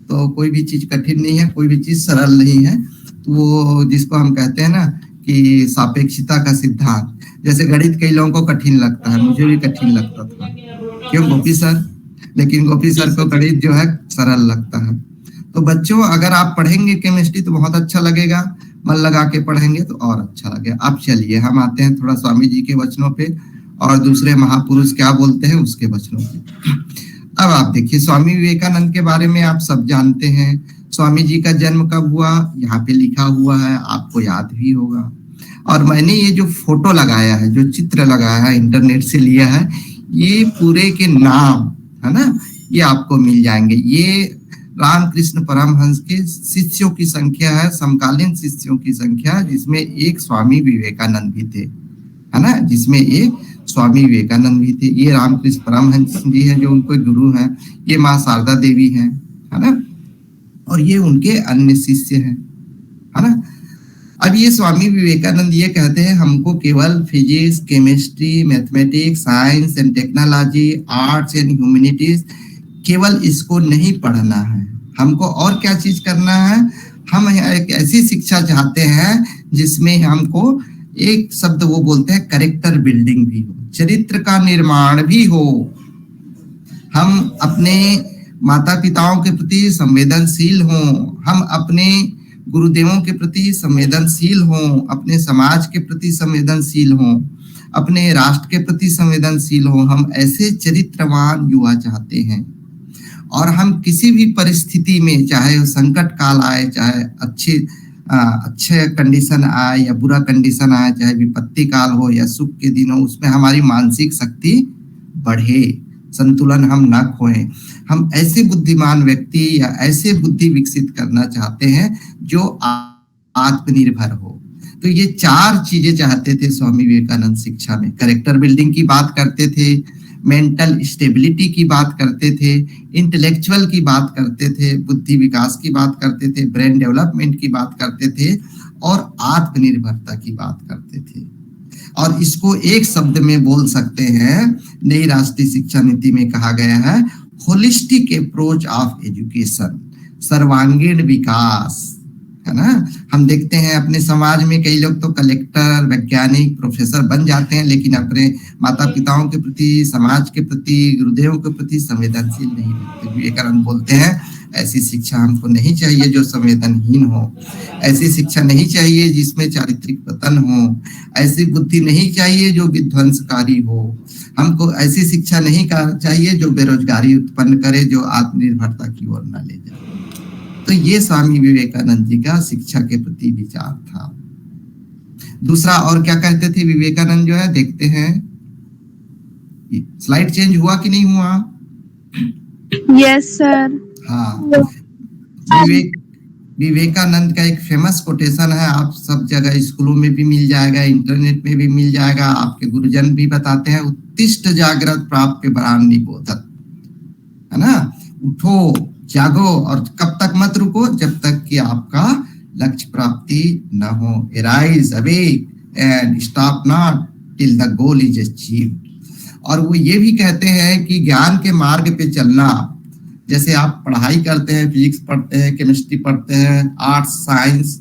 तो कोई भी चीज कठिन नहीं है, कोई भी चीज सरल नहीं है। तो वो जिसको हम कहते हैं ना कि सापेक्षता का सिद्धांत, जैसे गणित कई लोगों को कठिन लगता है, मुझे भी कठिन लगता था। क्यों गोपी सर? लेकिन गोपी सर को गणित जो है सरल लगता है। तो बच्चों, अगर आप पढ़ेंगे केमिस्ट्री तो बहुत अच्छा लगेगा, मन लगा के पढ़ेंगे तो और अच्छा लगेगा। अब चलिए हम आते हैं थोड़ा स्वामी जी के वचनों पे, और दूसरे महापुरुष क्या बोलते हैं उसके वचनों पे। अब आप देखिए, स्वामी विवेकानंद के बारे में आप सब जानते हैं। स्वामी जी का जन्म कब हुआ, यहाँ पे लिखा हुआ है, आपको याद भी होगा। और मैंने ये जो फोटो लगाया है, जो चित्र लगाया है, इंटरनेट से लिया है, ये पूरे के नाम है ना, ये आपको मिल जाएंगे। ये रामकृष्ण परमहंस के शिष्यों की संख्या है, समकालीन शिष्यों की संख्या, जिसमें एक स्वामी विवेकानंद भी थे, है ना, जिसमें एक स्वामी विवेकानंद भी थे। ये रामकृष्ण परमहंस जी हैं जो उनको गुरु हैं, ये माँ शारदा देवी हैं, है ना, और ये उनके अन्य शिष्य हैं, है ना। अब ये स्वामी विवेकानंद ये कहते हैं, हमको केवल physics, chemistry, mathematics, science and technology, arts and humanities, केवल इसको नहीं पढ़ना है, हमको और क्या चीज करना है। हम एक ऐसी शिक्षा चाहते हैं जिसमें हमको, एक शब्द वो बोलते हैं, कैरेक्टर बिल्डिंग भी हो, चरित्र का निर्माण भी हो। हम अपने माता पिताओं के प्रति संवेदनशील हों, हम अपने गुरुदेवों के प्रति संवेदनशील हों, अपने समाज के प्रति संवेदनशील हों, अपने राष्ट्र के प्रति संवेदनशील हों। हम ऐसे चरित्रवान युवा चाहते हैं, और हम किसी भी परिस्थिति में, चाहे संकट काल आए, चाहे अच्छे कंडीशन आए या बुरा कंडीशन आए, चाहे विपत्ति काल हो या सुख के दिन हो, उसमें हमारी मानसिक शक्ति बढ़े, संतुलन हम ना खोएं। हम ऐसे बुद्धिमान व्यक्ति या ऐसे बुद्धि विकसित करना चाहते हैं जो आत्मनिर्भर हो। तो ये 4 चीजें चाहते थे स्वामी विवेकानंद शिक्षा में। कैरेक्टर बिल्डिंग की बात करते थे, मेंटल स्टेबिलिटी की बात करते थे, इंटेलेक्चुअल की बात करते थे, बुद्धि विकास की बात करते थे, ब्रेन डेवलपमेंट की बात करते थे, और आत्मनिर्भरता की बात करते थे। और इसको एक शब्द में बोल सकते हैं, नई राष्ट्रीय शिक्षा नीति में कहा गया है, होलिस्टिक अप्रोच ऑफ एजुकेशन, सर्वांगीण विकास, है ना। हम देखते हैं अपने समाज में कई लोग तो कलेक्टर, वैज्ञानिक, प्रोफेसर बन जाते हैं, लेकिन अपने माता पिताओं के प्रति, समाज के प्रति, गुरुदेवों के प्रति संवेदनशील नहीं रहते। विवेकानंद बोलते हैं, ऐसी शिक्षा हमको नहीं चाहिए जो संवेदनहीन हो, ऐसी शिक्षा नहीं चाहिए जिसमें चारित्रिक पतन हो, ऐसी बुद्धि नहीं चाहिए जो विध्वंसकारी हो, हमको ऐसी शिक्षा नहीं चाहिए जो बेरोजगारी उत्पन्न करे, जो आत्मनिर्भरता की ओर न ले जाए। तो ये स्वामी विवेकानंद जी का शिक्षा के प्रति विचार था। दूसरा और क्या कहते थे विवेकानंद जो है, देखते हैं, स्लाइड चेंज हुआ कि नहीं हुआ? Yes sir. हाँ, विवेकानंद का एक फेमस कोटेशन है, आप सब जगह स्कूलों में भी मिल जाएगा, इंटरनेट में भी मिल जाएगा, आपके गुरुजन भी बताते हैं, उत्तिष्ठ जागृत प्राप्य वरान निबोधत, है ना। उठो, जागो, और कब तक मत रुको, जब तक कि आपका लक्ष्य प्राप्ति न हो। Arise, awake and stop not till the goal is achieved। और वो ये भी कहते हैं कि ज्ञान के मार्ग पे चलना जैसे आप पढ़ाई करते हैं, फिजिक्स पढ़ते हैं, केमिस्ट्री पढ़ते हैं, आर्ट्स, साइंस,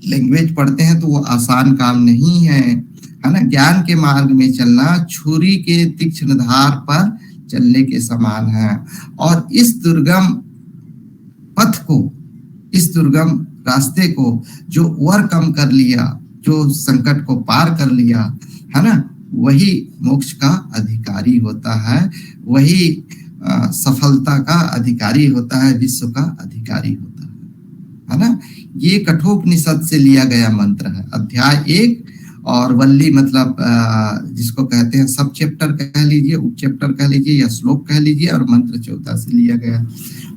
लैंग्वेज पढ़ते हैं, तो वो आसान काम नहीं है ना। ज्ञान के मार्ग में चलना छुरी के तीक्ष्ण धार पर चलने के समान है। और इस दुर्गम पथ को, इस दुर्गम रास्ते को जो ओवरकम कर लिया, जो संकट को पार कर लिया, है ना, वही मोक्ष का अधिकारी होता है, वही सफलता का अधिकारी होता है, विश्व का अधिकारी होता है ना। ये कठोपनिषद से लिया गया मंत्र है, अध्याय 1 और वल्ली मतलब जिसको कहते हैं सब चैप्टर कह लीजिए, उप चैप्टर कह लीजिए या श्लोक कह लीजिए, और मंत्र 14 से लिया गया।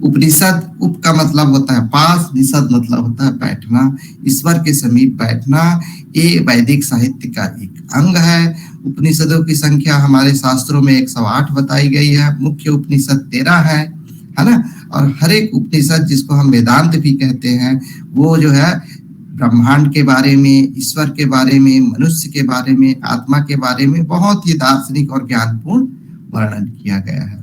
उपनिषद, उप का मतलब होता है पास, निषद मतलब होता है बैठना, ईश्वर के समीप बैठना। ये वैदिक साहित्य का एक अंग है। उपनिषदों की संख्या हमारे शास्त्रों में 108 बताई गई है। मुख्य उपनिषद 13 है ना। और हर एक उपनिषद, जिसको हम वेदांत भी कहते हैं, वो जो है ब्रह्मांड के बारे में, ईश्वर के बारे में, मनुष्य के बारे में, आत्मा के बारे में बहुत ही दार्शनिक और ज्ञानपूर्ण वर्णन किया गया है।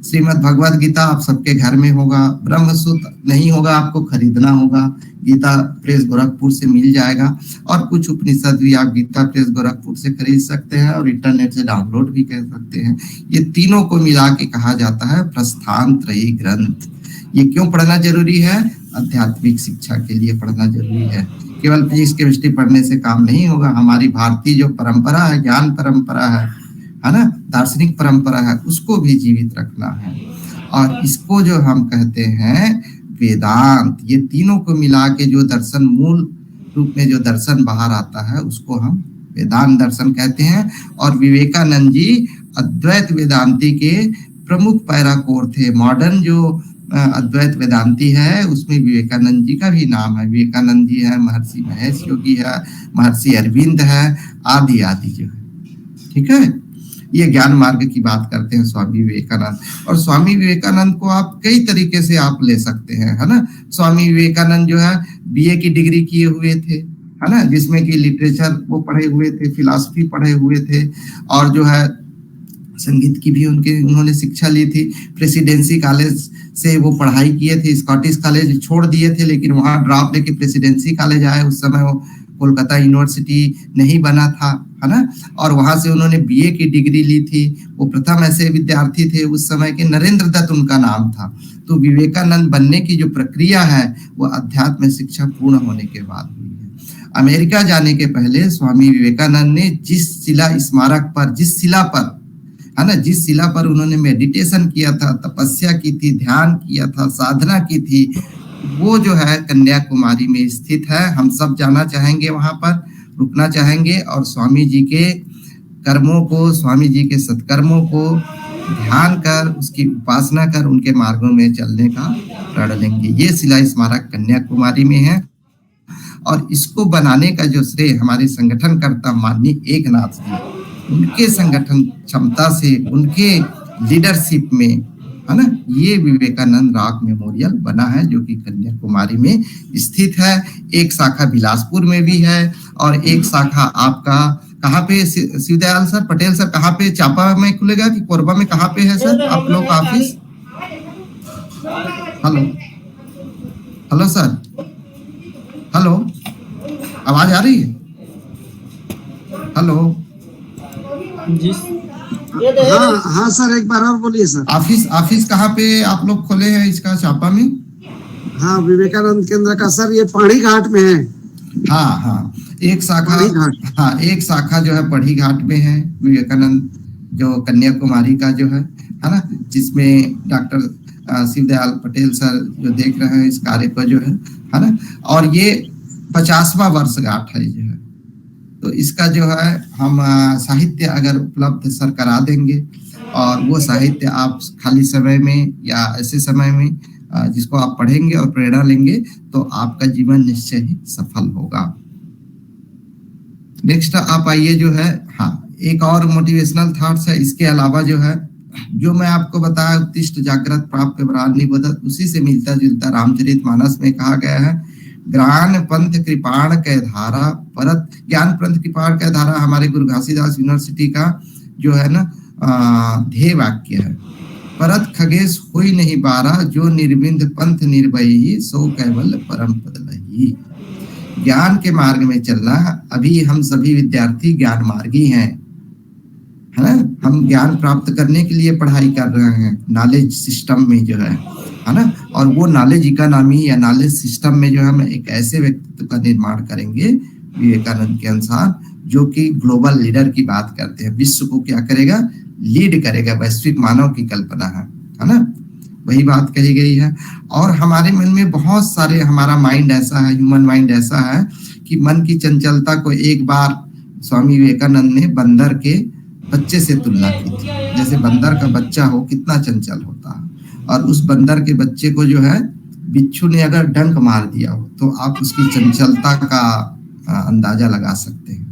श्रीमद् भगवद गीता आप सबके घर में होगा, ब्रह्मसूत्र नहीं होगा, आपको खरीदना होगा, गीता प्रेस गोरखपुर से मिल जाएगा। और कुछ उपनिषद भी आप गीता प्रेस गोरखपुर से खरीद सकते हैं और इंटरनेट से डाउनलोड भी कर सकते हैं। ये तीनों को मिला के कहा जाता है प्रस्थान त्रयी ग्रंथ। ये क्यों पढ़ना जरूरी है? आध्यात्मिक शिक्षा के लिए पढ़ना जरूरी है। केवल फिजिक्स केमिस्ट्री पढ़ने से काम नहीं होगा। हमारी भारतीय जो परंपरा है, ज्ञान परंपरा है ना, दार्शनिक परंपरा है, उसको भी जीवित रखना है। और इसको जो हम कहते हैं वेदांत, ये तीनों को मिला के जो दर्शन, मूल रूप में जो दर्शन बाहर आता है, उसको हम वेदांत दर्शन कहते हैं। और विवेकानंद जी अद्वैत वेदांती के प्रमुख पैराकोर थे। मॉडर्न जो अद्वैत वेदांती है, उसमें विवेकानंद जी का भी नाम है। विवेकानंद जी है, महर्षि महेश योगी है, महर्षि अरविंद है, आदि आदि जो है। ठीक है, ये ज्ञान मार्ग की बात करते हैं स्वामी विवेकानंद। और स्वामी विवेकानंद को आप कई तरीके से आप ले सकते हैं, है ना। स्वामी विवेकानंद जो है बीए की डिग्री किए हुए थे, है ना, जिसमें कि लिटरेचर वो पढ़े हुए थे, फिलॉसफी पढ़े हुए थे, और जो है संगीत की भी उन्होंने शिक्षा ली थी। प्रेसिडेंसी कॉलेज से वो पढ़ाई किए थे, स्कॉटिश कॉलेज छोड़ दिए थे, लेकिन वहां ड्रॉप लेके प्रेसिडेंसी कॉलेज आए। उस समय वो कोलकाता यूनिवर्सिटी नहीं बना था, है ना। और वहां से उन्होंने बीए की डिग्री ली थी। वो प्रथम ऐसे विद्यार्थी थे उस समय के, नरेंद्र दत्त उनका नाम था। तो विवेकानंद बनने की जो प्रक्रिया है, वो अध्यात्म शिक्षा पूर्ण होने के बाद हुई है। अमेरिका जाने के पहले स्वामी विवेकानंद ने जिस शिला स्मारक पर, जिस शिला पर, है ना, जिस शिला पर उन्होंने मेडिटेशन किया था, तपस्या की थी, ध्यान किया था, साधना की थी, वो जो है कन्याकुमारी में स्थित है। हम सब जाना चाहेंगे, वहां पर रुकना चाहेंगे और स्वामी जी के कर्मों को, स्वामी जी के सत्कर्मों को ध्यान कर, उसकी उपासना कर, उनके मार्गों में चलने का प्रण लेंगे। ये शिला स्मारक कन्याकुमारी में है। और इसको बनाने का जो श्रेय हमारे संगठनकर्ता माननीय एकनाथ जी, उनके संगठन क्षमता से, उनके लीडरशिप में, है ना, ये विवेकानंद रॉक मेमोरियल बना है, जो कि कन्याकुमारी में स्थित है। एक शाखा बिलासपुर में भी है और एक शाखा आपका कहाँ पे, शिवदयाल सर, पटेल सर, कहाँ पे, चापा में खुलेगा कि कोरबा में, कहाँ पे है सर आप लोग का office? Hello hello sir, hello, आवाज आ रही है? हेलो जी हाँ सर, एक बार और बोलिए सर। ऑफिस कहाँ पे आप लोग खोले हैं इसका, चापा में? हाँ, विवेकानंद केंद्र का सर, ये पहाड़ी घाट में है। हाँ, एक शाखा, हाँ, एक शाखा जो है पढ़ी घाट में है विवेकानंद, जो कन्याकुमारी का जो है ना, जिसमें डॉक्टर शिवदयाल पटेल सर जो देख रहे हैं इस कार्य को जो है ना। और ये 50वां वर्षगांठ है जो है। तो इसका जो है हम साहित्य अगर उपलब्ध सर करा देंगे, और वो साहित्य आप खाली समय में या ऐसे समय में जिसको आप पढ़ेंगे और प्रेरणा लेंगे, तो आपका जीवन निश्चय ही सफल होगा। नेक्स्ट आप आइए जो है, हाँ, एक और मोटिवेशनल थॉट्स है। इसके अलावा जो है, जो मैं आपको बताया, उत्तिष्ठ जागृत प्राप्त प्राण निबोधत, उसी से मिलता जुलता रामचरितमानस में कहा गया है, ज्ञान पंथ कृपाण के धारा परत। ज्ञान पंथ कृपाण के धारा हमारे गुरु घासीदास यूनिवर्सिटी का जो है ना ध्येय वाक्य है। परत खगेश होई नहीं बारा, जो निर्विंद पंथ निर्भयी, सो केवल परम पद लही। ज्ञान के मार्ग में चलना। अभी हम सभी विद्यार्थी ज्ञान मार्गी हैं, है ना। हम ज्ञान प्राप्त करने के लिए पढ़ाई कर रहे हैं, नॉलेज सिस्टम में जो है ना। और वो नॉलेज इकोनॉमी या नॉलेज सिस्टम में जो है हम एक ऐसे व्यक्तित्व का निर्माण करेंगे विवेकानंद के अनुसार, जो कि ग्लोबल लीडर की बात करते हैं। विश्व को क्या करेगा? लीड करेगा, वैश्विक मानव की कल्पना है ना। वही बात कही गई है। और हमारे मन में बहुत सारे, हमारा माइंड ऐसा है, ह्यूमन माइंड ऐसा है कि मन की चंचलता को एक बार स्वामी विवेकानंद ने बंदर के बच्चे से तुलना की थी। जैसे बंदर का बच्चा हो कितना चंचल होता है, और उस बंदर के बच्चे को जो है बिच्छू ने अगर डंक मार दिया हो तो आप उसकी चंचलता का अंदाजा लगा सकते हैं।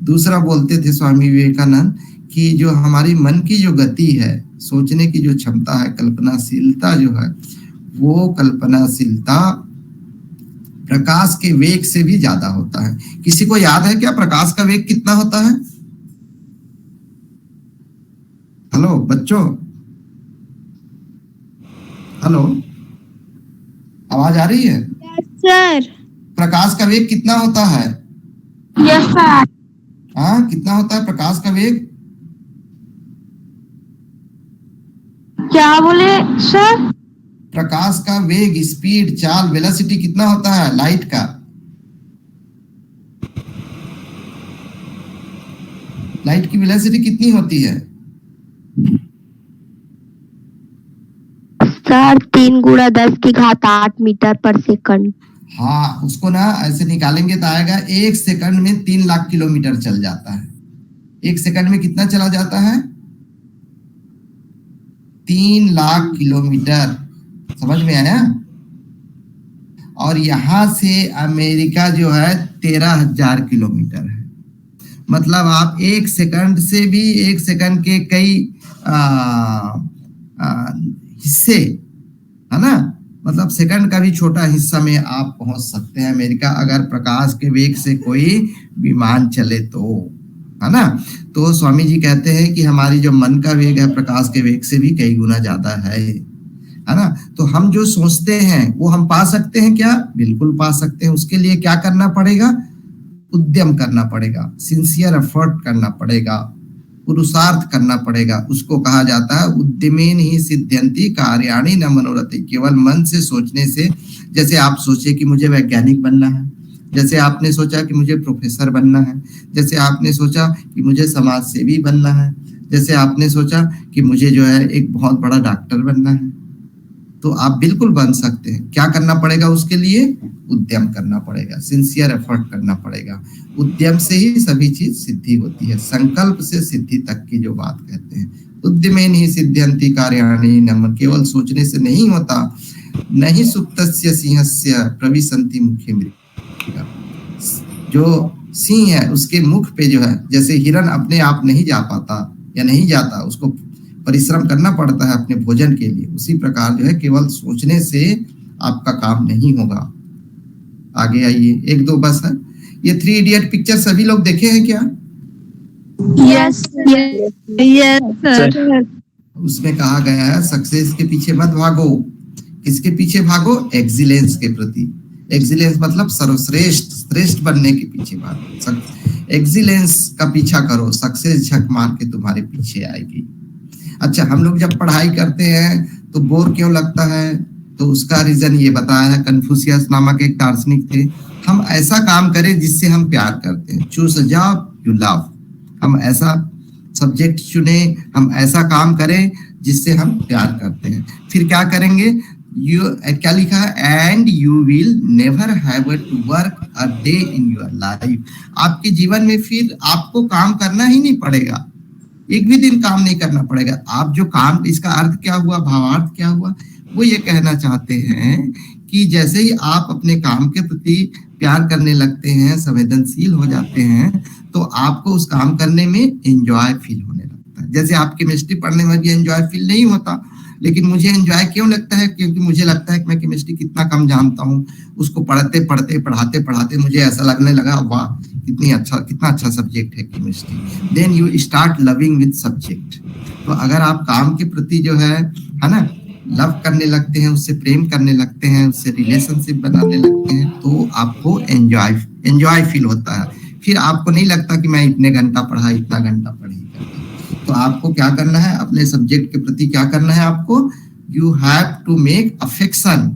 दूसरा बोलते थे स्वामी विवेकानंद कि जो हमारी मन की जो गति है, सोचने की जो क्षमता है, कल्पनाशीलता जो है, वो कल्पनाशीलता प्रकाश के वेग से भी ज्यादा होता है। किसी को याद है क्या प्रकाश का वेग कितना होता है? हेलो बच्चों, हेलो, आवाज आ रही है? सर। प्रकाश का वेग कितना होता है? Yes sir. हाँ, कितना होता है प्रकाश का वेग? क्या बोले सर? प्रकाश का वेग, स्पीड, चाल, वेलोसिटी कितना होता है लाइट का? लाइट की वेलोसिटी कितनी होती है? सर 3 × 10⁸ मीटर पर सेकंड। हाँ, उसको ना ऐसे निकालेंगे तो आएगा 1 सेकंड में 3 लाख किलोमीटर चल जाता है। 1 सेकंड में कितना चला जाता है? 3 लाख किलोमीटर। समझ में आया? और यहां से अमेरिका जो है 13,000 किलोमीटर है। मतलब आप 1 सेकंड से भी 1 सेकंड के कई हिस्से, है ना, मतलब सेकंड का भी छोटा हिस्सा में आप पहुंच सकते हैं अमेरिका, अगर प्रकाश के वेग से कोई विमान चले तो, है ना। तो स्वामी जी कहते हैं कि हमारी जो मन का वेग है प्रकाश के वेग से भी कई गुना ज्यादा है ना। तो हम जो सोचते हैं वो हम पा सकते हैं क्या? बिल्कुल पा सकते हैं। उसके लिए क्या करना पड़ेगा? उद्यम करना पड़ेगा, सिंसियर एफर्ट करना पड़ेगा, पुरुषार्थ करना पड़ेगा। उसको कहा जाता है उद्यमेन ही सिद्ध्यंति कार्याणि न मनोरथि। केवल मन से सोचने से, जैसे आप सोचे कि मुझे वैज्ञानिक बनना है, जैसे आपने सोचा कि मुझे प्रोफेसर बनना है, जैसे आपने सोचा कि मुझे समाज सेवी बनना है, जैसे आपने सोचा कि मुझे जो है एक बहुत बड़ा डॉक्टर बनना है, तो आप बिल्कुल बन सकते हैं। क्या करना पड़ेगा उसके लिए? उद्यम करना पड़ेगा, सिंसियर एफर्ट करना पड़ेगा। उद्यम से ही सभी चीज सिद्धि होती है। संकल्प से सिद्धि तक की जो बात कहते हैं, उद्यमेन ही सिद्ध्यंति कार्याणि न, केवल सोचने से नहीं होता। नहीं सुप्तस्य सिंहस्य प्रविशन्ति मुखे मृगा। जो सिंह है उसके मुख पे जो है, जैसे हिरन अपने आप नहीं जा पाता या नहीं जाता, उसको परिश्रम करना पड़ता है अपने भोजन के लिए, उसी प्रकार जो है केवल सोचने से आपका काम नहीं होगा। आगे आइए, 1-2 बस है। ये 3 इडियट पिक्चर सभी लोग देखे हैं क्या? Yes sir. उसमें कहा गया है सक्सेस के पीछे मत भागो। किसके पीछे भागो? एक्सीलेंस के प्रति। एक्सीलेंस मतलब सर्वश्रेष्ठ, श्रेष्ठ बनने के पीछे भागो। एक्सीलेंस का पीछा करो, सक्सेस झक मार के तुम्हारे पीछे आएगी। अच्छा, हम लोग जब पढ़ाई करते हैं तो बोर क्यों लगता है? तो उसका रीजन ये बताया है। कन्फ्यूशियस नामक एक दार्शनिक थे। हम ऐसा काम करें जिससे हम प्यार करते हैं। Choose a job you love. हम ऐसा सब्जेक्ट चुने, हम ऐसा काम करें जिससे हम प्यार करते हैं। फिर क्या करेंगे? क्या लिखा है? And you will never have to work a day in your life. आपके जीवन में फिर आपको काम करना ही नहीं पड़ेगा, एक भी दिन काम नहीं करना पड़ेगा। आप जो काम, इसका अर्थ क्या हुआ, भावार्थ क्या हुआ? वो ये कहना चाहते हैं कि जैसे ही आप अपने काम के प्रति प्यार करने लगते हैं, संवेदनशील हो जाते हैं, तो आपको उस काम करने में एंजॉय फील होने लगता है। जैसे आप केमिस्ट्री पढ़ने में भी एंजॉय फील नहीं होता, लेकिन मुझे एंजॉय क्यों लगता है? क्योंकि मुझे लगता है कि मैं केमिस्ट्री कितना कम जानता हूँ, उसको पढ़ते पढ़ते पढ़ाते पढ़ाते मुझे ऐसा लगने लगा, वाह कितना अच्छा सब्जेक्ट है chemistry. Then you start loving with subject. तो अगर आप काम के प्रति जो है ना, लव करने लगते हैं, उससे प्रेम करने लगते हैं, उससे रिलेशनशिप बनाने लगते हैं, तो आपको एंजॉय फील होता है। फिर आपको नहीं लगता कि मैं इतने घंटा पढ़ा, इतना घंटा पढ़ी। तो आपको क्या करना है, अपने सब्जेक्ट के प्रति क्या करना है आपको? You have to make affection,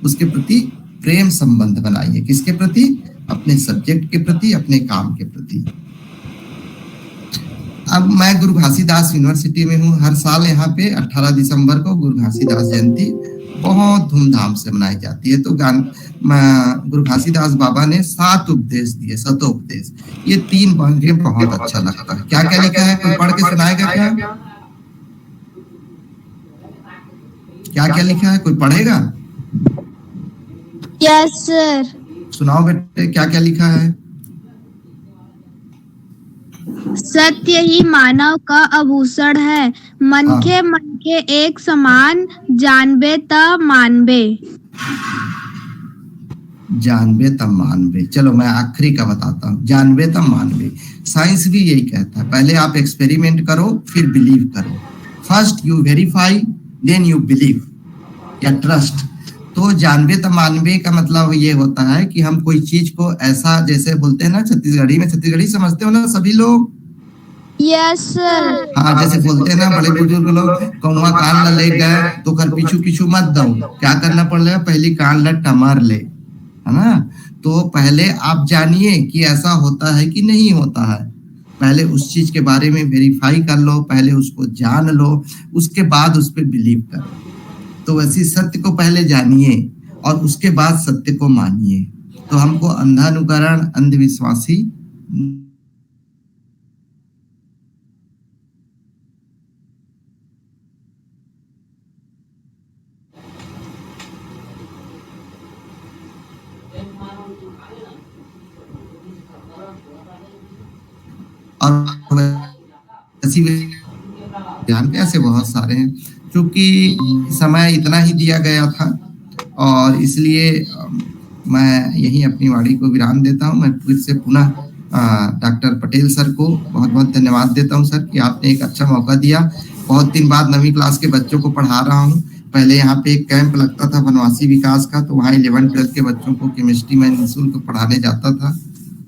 उसके प्रति प्रेम संबंध बनाइए। किसके प्रति? अपने सब्जेक्ट के प्रति, अपने काम के प्रति। अब मैं गुरु घासीदास यूनिवर्सिटी में हूँ। हर साल यहाँ पे 18 दिसंबर को गुरु घासीदास जयंती बहुत धूमधाम से मनाई जाती है। तो गुरु घासीदास बाबा ने 7 उपदेश दिए, शतोपदेश। ये 3 पढ़ के बहुत अच्छा लगता है। क्या क्या लिखा है, कोई पढ़ के सुनाएगा क्या? क्या क्या लिखा है, कोई पढ़ेगा? Yes sir. सुनाओ बेटे, क्या क्या लिखा है? सत्य ही मानव का आभूषण है, मनखे एक समान, जानबे त मानबे। जानबे तब मानबे। चलो मैं आखिरी का बताता हूँ, जानबे तब मानबे। साइंस भी यही कहता है, पहले आप एक्सपेरिमेंट करो फिर बिलीव करो। First you verify then you believe या ट्रस्ट। तो जानबे तब मानबे का मतलब ये होता है कि हम कोई चीज को ऐसा, जैसे बोलते हैं ना छत्तीसगढ़ी समझते हो ना सभी लोग? Yes sir. हाँ, जैसे बोलते हैं ना बड़े बुजुर्ग लोग, कौवा कान ल ले गए तो कर पीछू पीछू मत दो। क्या करना पड़ेगा? पहली कान ल टमर ले, है ना? तो पहले आप जानिए कि ऐसा होता है कि नहीं होता है। पहले उस चीज के बारे में वेरीफाई कर लो, पहले उसको जान लो, उसके बाद उस पर बिलीव करो। तो वैसे सत्य को पहले जानिए और उसके बाद सत्य को मानिए। तो हमको अंधानुकरण, अंधविश्वासी और ध्यान पे ऐसे बहुत सारे हैं। क्योंकि समय इतना ही दिया गया था और इसलिए मैं यही अपनी वाणी को विराम देता हूँ। मैं फिर से पुनः डॉक्टर पटेल सर को बहुत बहुत धन्यवाद देता हूँ सर कि आपने एक अच्छा मौका दिया। बहुत दिन बाद 9वीं क्लास के बच्चों को पढ़ा रहा हूँ। पहले यहाँ पे एक कैंप लगता था वनवासी विकास का, तो वहाँ 11th-12th के बच्चों को केमिस्ट्री में निःशुल्क पढ़ाने जाता था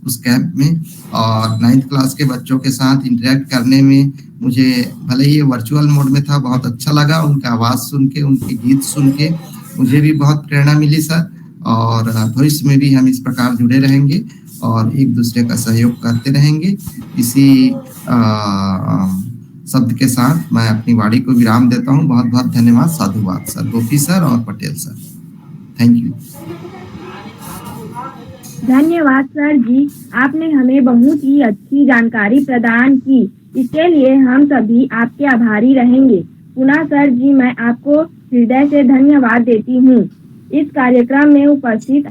उस कैंप में। और 9th क्लास के बच्चों के साथ इंटरेक्ट करने में मुझे, भले ही वर्चुअल मोड में था, बहुत अच्छा लगा। उनका आवाज़ सुन के, उनके गीत सुन के मुझे भी बहुत प्रेरणा मिली सर। और भविष्य में भी हम इस प्रकार जुड़े रहेंगे और एक दूसरे का सहयोग करते रहेंगे। इसी शब्द के साथ मैं अपनी वाणी को विराम देता हूँ। बहुत बहुत धन्यवाद, साधुवाद सर, गोपी सर और पटेल सर। Thank you. धन्यवाद सर जी, आपने हमें बहुत ही अच्छी जानकारी प्रदान की। इसके लिए हम सभी आपके आभारी रहेंगे। पुनः सर जी, मैं आपको हृदय से धन्यवाद देती हूँ। इस कार्यक्रम में उपस्थित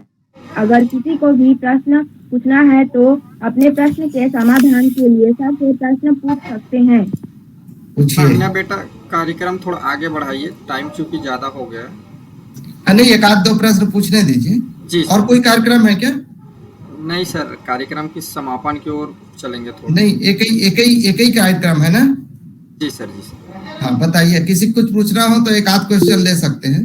अगर किसी को भी प्रश्न पूछना है तो अपने प्रश्न के समाधान के लिए सर से प्रश्न पूछ सकते हैं। तान्या बेटा, कार्यक्रम थोड़ा आगे बढ़ाइए, टाइम चूंकि ज्यादा हो गया है। नहीं, 1-2 प्रश्न पूछने दीजिए जी। और कोई कार्यक्रम है क्या? नहीं सर, कार्यक्रम की समापन की ओर चलेंगे थोड़ा। नहीं, एक ही कार्यक्रम है ना? जी सर, जी सर। हाँ बताइए, किसी को कुछ पूछना हो तो 1-8 क्वेश्चन ले सकते हैं।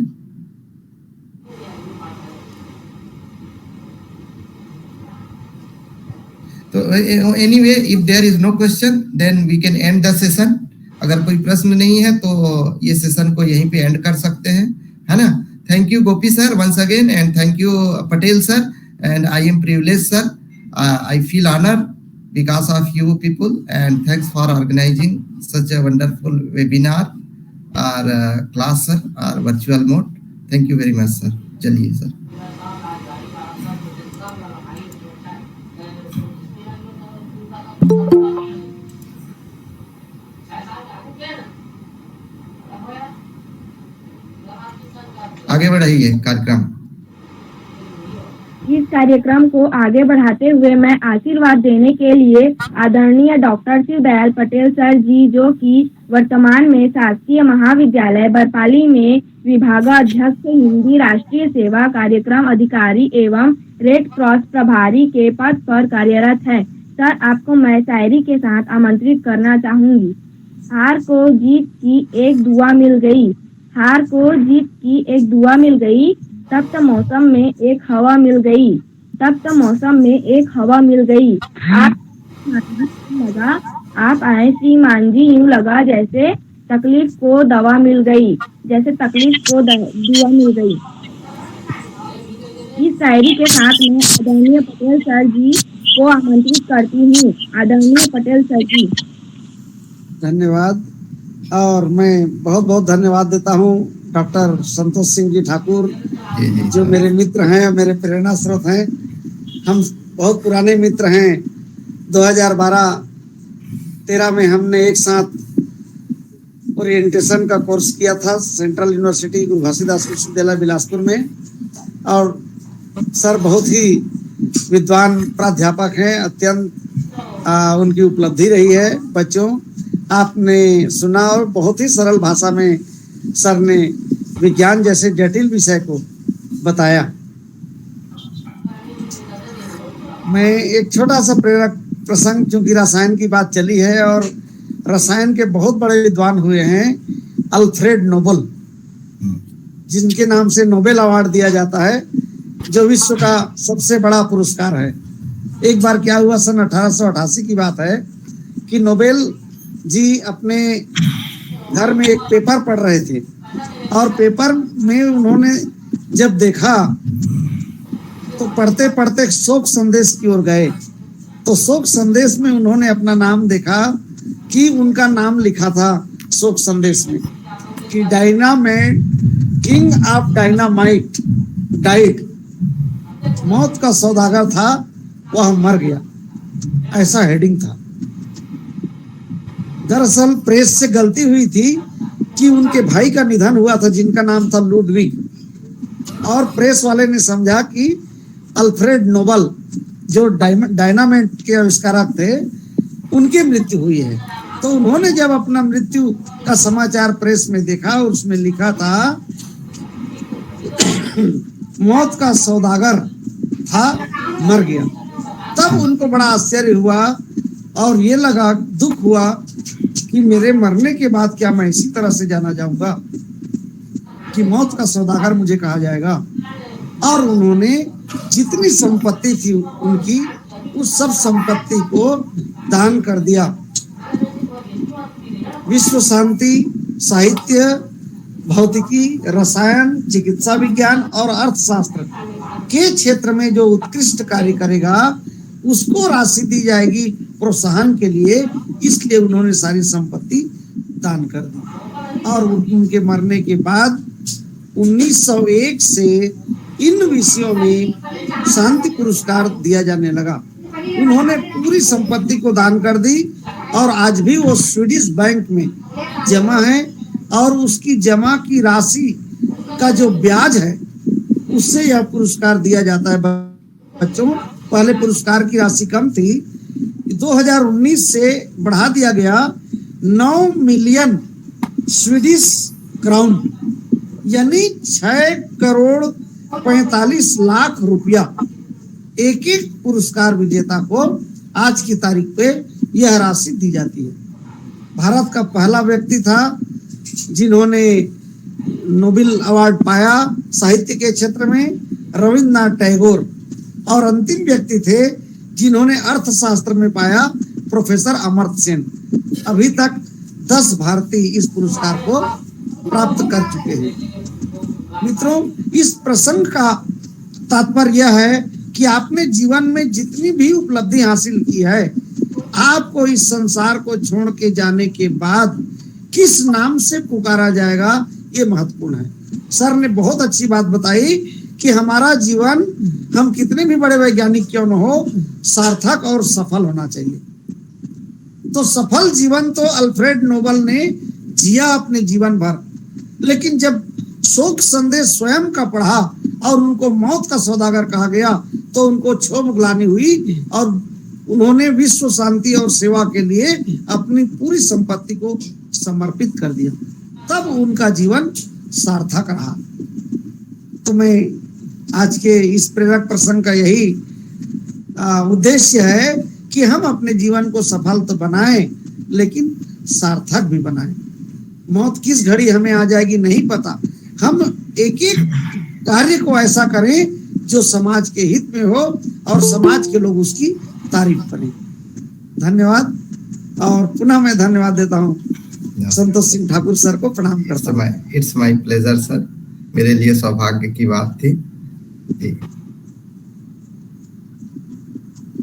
तो anyway, if there is no question then we can end the session. अगर कोई प्रश्न नहीं है तो ये सेशन को यहीं पे एंड कर सकते हैं, है ना? Thank you Gopi sir once again and thank you Patel sir. And I am privileged, sir. I feel honored because of you people, and thanks for organizing such a wonderful webinar or class, sir, or virtual mode. Thank you very much, sir. चलिए sir. आगे बढ़ाइए कार्यक्रम। इस कार्यक्रम को आगे बढ़ाते हुए मैं आशीर्वाद देने के लिए आदरणीय डॉक्टर शिव दयाल पटेल सर जी, जो कि वर्तमान में शासकीय महाविद्यालय बरपाली में विभागाध्यक्ष हिंदी राष्ट्रीय सेवा कार्यक्रम अधिकारी एवं रेड क्रॉस प्रभारी के पद पर कार्यरत है। सर, आपको मैं शायरी के साथ आमंत्रित करना चाहूंगी। हार को जीत की एक दुआ मिल गई, हार को जीत की एक दुआ मिल गई, तब तो मौसम में एक हवा मिल गई, तब तो मौसम में एक हवा मिल गई। आप आए श्रीमान जी, यूं लगा जैसे तकलीफ को दवा मिल गई, जैसे तकलीफ को दुआ मिल गई। इस शायरी के साथ मैं आदरणीय पटेल सर जी को आमंत्रित करती हूँ। आदरणीय पटेल सर जी। धन्यवाद। और मैं बहुत बहुत धन्यवाद देता हूँ डॉक्टर संतोष सिंह जी ठाकुर, जो मेरे मित्र हैं, मेरे प्रेरणा स्रोत हैं। हम बहुत पुराने मित्र हैं। 2012-13 में हमने एक साथ ओरिएंटेशन का कोर्स किया था सेंट्रल यूनिवर्सिटी गुरु घासीदास विश्वविद्यालय बिलासपुर में। और सर बहुत ही विद्वान प्राध्यापक हैं, अत्यंत उनकी उपलब्धि रही है। बच्चों, आपने सुना और बहुत ही सरल भाषा में सर ने विज्ञान जैसे जटिल विषय को बताया। मैं एक छोटा सा प्रेरक प्रसंग, चूंकि रसायन की बात चली है और रसायन के बहुत बड़े विद्वान हुए हैं अल्फ्रेड नोबेल, जिनके नाम से नोबेल अवार्ड दिया जाता है, जो विश्व का सबसे बड़ा पुरस्कार है। एक बार क्या हुआ, सन 1888 की बात है कि नोबेल जी अपने घर में एक पेपर पढ़ रहे थे और पेपर में उन्होंने जब देखा तो पढ़ते पढ़ते शोक संदेश की ओर गए। तो शोक संदेश में उन्होंने अपना नाम देखा कि उनका नाम लिखा था शोक संदेश में कि dynamite, king of dynamite died. मौत का सौदागर था, वह मर गया, ऐसा हेडिंग था। दरअसल प्रेस से गलती हुई थी कि उनके भाई का निधन हुआ था जिनका नाम था लुडविग, और प्रेस वाले ने समझा कि अल्फ्रेड नोबेल जो डायनामाइट के आविष्कारक थे उनकी मृत्यु हुई है। तो उन्होंने जब अपना मृत्यु का समाचार प्रेस में देखा और उसमें लिखा था मौत का सौदागर था, मर गया, तब उनको बड़ा आश्चर्य हुआ और ये लगा, दुख हुआ कि मेरे मरने के बाद क्या मैं इसी तरह से जाना जाऊंगा कि मौत का सौदागर मुझे कहा जाएगा। और उन्होंने जितनी संपत्ति थी उनकी, उस सब संपत्ति को दान कर दिया। विश्व शांति, साहित्य, भौतिकी, रसायन, चिकित्सा विज्ञान और अर्थशास्त्र के क्षेत्र में जो उत्कृष्ट कार्य करेगा उसको राशि दी जाएगी प्रोत्साहन के लिए, इसलिए उन्होंने सारी संपत्ति दान कर दी। और उनके मरने के बाद 1901 से इन विषयों में शांति पुरस्कार दिया जाने लगा। उन्होंने पूरी संपत्ति को दान कर दी और आज भी वो स्वीडिश बैंक में जमा है और उसकी जमा की राशि का जो ब्याज है उससे यह पुरस्कार दिया जाता है। बच्चों, पहले पुरस्कार की राशि कम थी, 2019 से बढ़ा दिया गया 9 मिलियन स्वीडिश क्राउन, यानी 6 करोड़ 45 लाख रुपया एक एक पुरस्कार विजेता को आज की तारीख पे यह राशि दी जाती है। भारत का पहला व्यक्ति था जिन्होंने नोबेल अवार्ड पाया साहित्य के क्षेत्र में, रविंद्रनाथ टैगोर, और अंतिम व्यक्ति थे जिन्होंने अर्थशास्त्र में पाया, प्रोफेसर अमर्त्य सेन। अभी तक 10 भारतीय इस पुरस्कार को प्राप्त कर चुके हैं। मित्रों, इस प्रसंग का तात्पर्य यह है कि आपने जीवन में जितनी भी उपलब्धि हासिल की है, आपको इस संसार को छोड़ के जाने के बाद किस नाम से पुकारा जाएगा, ये महत्वपूर्ण है। सर ने बहुत अच्छी बात बताई कि हमारा जीवन, हम कितने भी बड़े वैज्ञानिक क्यों न हो, सार्थक और सफल होना चाहिए। तो सफल जीवन तो अल्फ्रेड नोबेल ने जिया अपने जीवन भर, लेकिन जब शोक संदेश स्वयं का पढ़ा और उनको मौत का सौदागर कहा गया तो उनको क्षोभ ग्लानि हुई और उन्होंने विश्व शांति और सेवा के लिए अपनी पूरी संपत्ति को समर्पित कर दिया, तब उनका जीवन सार्थक रहा। तो मैं आज के इस प्रेरक प्रसंग का यही उद्देश्य है कि हम अपने जीवन को सफल तो बनाएं, लेकिन सार्थक भी बनाएं। मौत किस घड़ी हमें आ जाएगी नहीं पता। हम एक एक कार्य को ऐसा करें जो समाज के हित में हो और समाज के लोग उसकी तारीफ करें। धन्यवाद। और पुनः मैं धन्यवाद देता हूँ संतोष सिंह ठाकुर सर को प्रणाम करता हूँ। इट्स माय प्लेजर सर, मेरे लिए सौभाग्य की बात थी।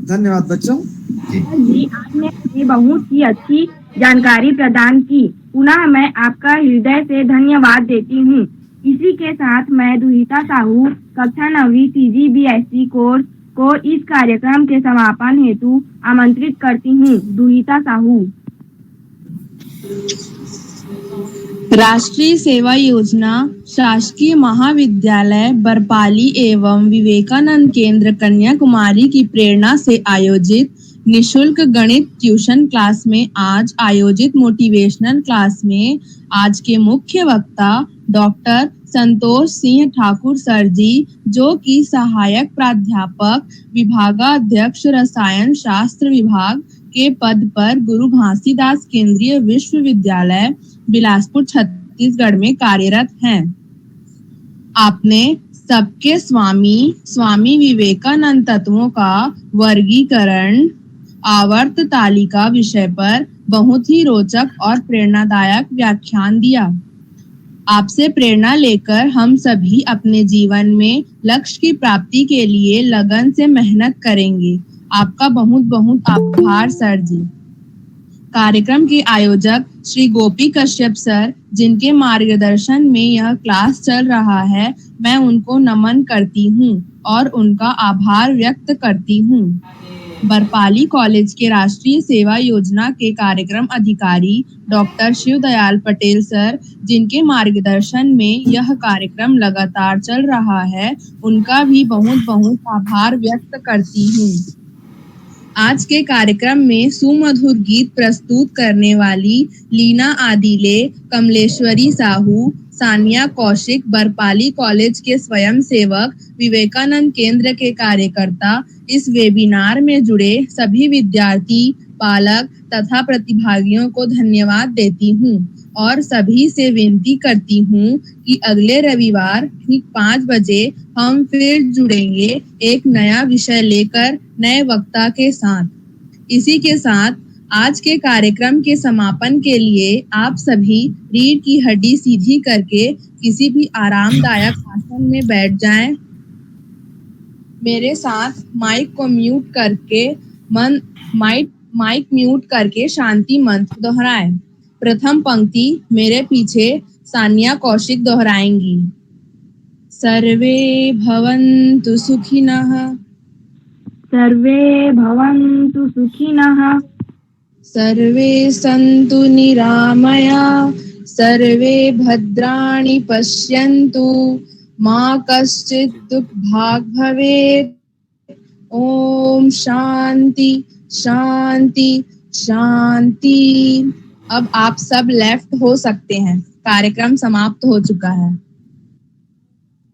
धन्यवाद बच्चों। जी, आपने हमें बहुत ही अच्छी जानकारी प्रदान की। पुनः मैं आपका हृदय से धन्यवाद देती हूँ। इसी के साथ मैं दुहिता साहू कक्षा 9वीं CGBSE कोर्स को इस कार्यक्रम के समापन हेतु आमंत्रित करती हूँ। दुहिता साहू। राष्ट्रीय सेवा योजना शासकीय महाविद्यालय बरपाली एवं विवेकानंद केंद्र कन्याकुमारी की प्रेरणा से आयोजित निशुल्क गणित ट्यूशन क्लास में आज आयोजित मोटिवेशनल क्लास में आज के मुख्य वक्ता डॉक्टर संतोष सिंह ठाकुर सर जी, जो कि सहायक प्राध्यापक विभागाध्यक्ष रसायन शास्त्र विभाग के पद पर गुरु घासीदास केंद्रीय विश्वविद्यालय बिलासपुर छत्तीसगढ़ में कार्यरत हैं। आपने सबके स्वामी विवेकानंद तत्वों का वर्गीकरण आवर्त तालिका विषय पर बहुत ही रोचक और प्रेरणादायक व्याख्यान दिया। आपसे प्रेरणा लेकर हम सभी अपने जीवन में लक्ष्य की प्राप्ति के लिए लगन से मेहनत करेंगे। आपका बहुत बहुत आभार सर जी। कार्यक्रम के आयोजक श्री गोपी कश्यप सर, जिनके मार्गदर्शन में यह क्लास चल रहा है, मैं उनको नमन करती हूँ और उनका आभार व्यक्त करती हूँ। बरपाली कॉलेज के राष्ट्रीय सेवा योजना के कार्यक्रम अधिकारी डॉक्टर शिवदयाल पटेल सर, जिनके मार्गदर्शन में यह कार्यक्रम लगातार चल रहा है, उनका भी बहुत बहुत आभार व्यक्त करती हूँ। आज के कार्यक्रम में सुमधुर गीत प्रस्तुत करने वाली लीना आदिले, कमलेश्वरी साहू, सानिया कौशिक, बरपाली कॉलेज के स्वयंसेवक, विवेकानंद केंद्र के कार्यकर्ता, इस वेबिनार में जुड़े सभी विद्यार्थी, पालक तथा प्रतिभागियों को धन्यवाद देती हूँ और सभी से विनती करती हूँ कि अगले रविवार ठीक 5 बजे हम फिर जुड़ेंगे एक नया विषय लेकर नए वक्ता के साथ। इसी के साथ आज के कार्यक्रम के समापन के लिए आप सभी रीढ़ की हड्डी सीधी करके किसी भी आरामदायक आसन में बैठ जाएं। मेरे साथ माइक म्यूट करके शांति मंत्र दोहराएं। प्रथम पंक्ति मेरे पीछे सानिया कौशिक दोहराएंगी। सर्वे भवन्तु सुखिनः, सर्वे भवन्तु सुखिनः, सर्वे सन्तु निरामया, सर्वे भद्राणि पश्यन्तु, मा कश्चित् दुःखभाग् भवेत्। ओम शांति शांति शांति। अब आप सब लेफ्ट हो सकते हैं। कार्यक्रम समाप्त हो चुका है।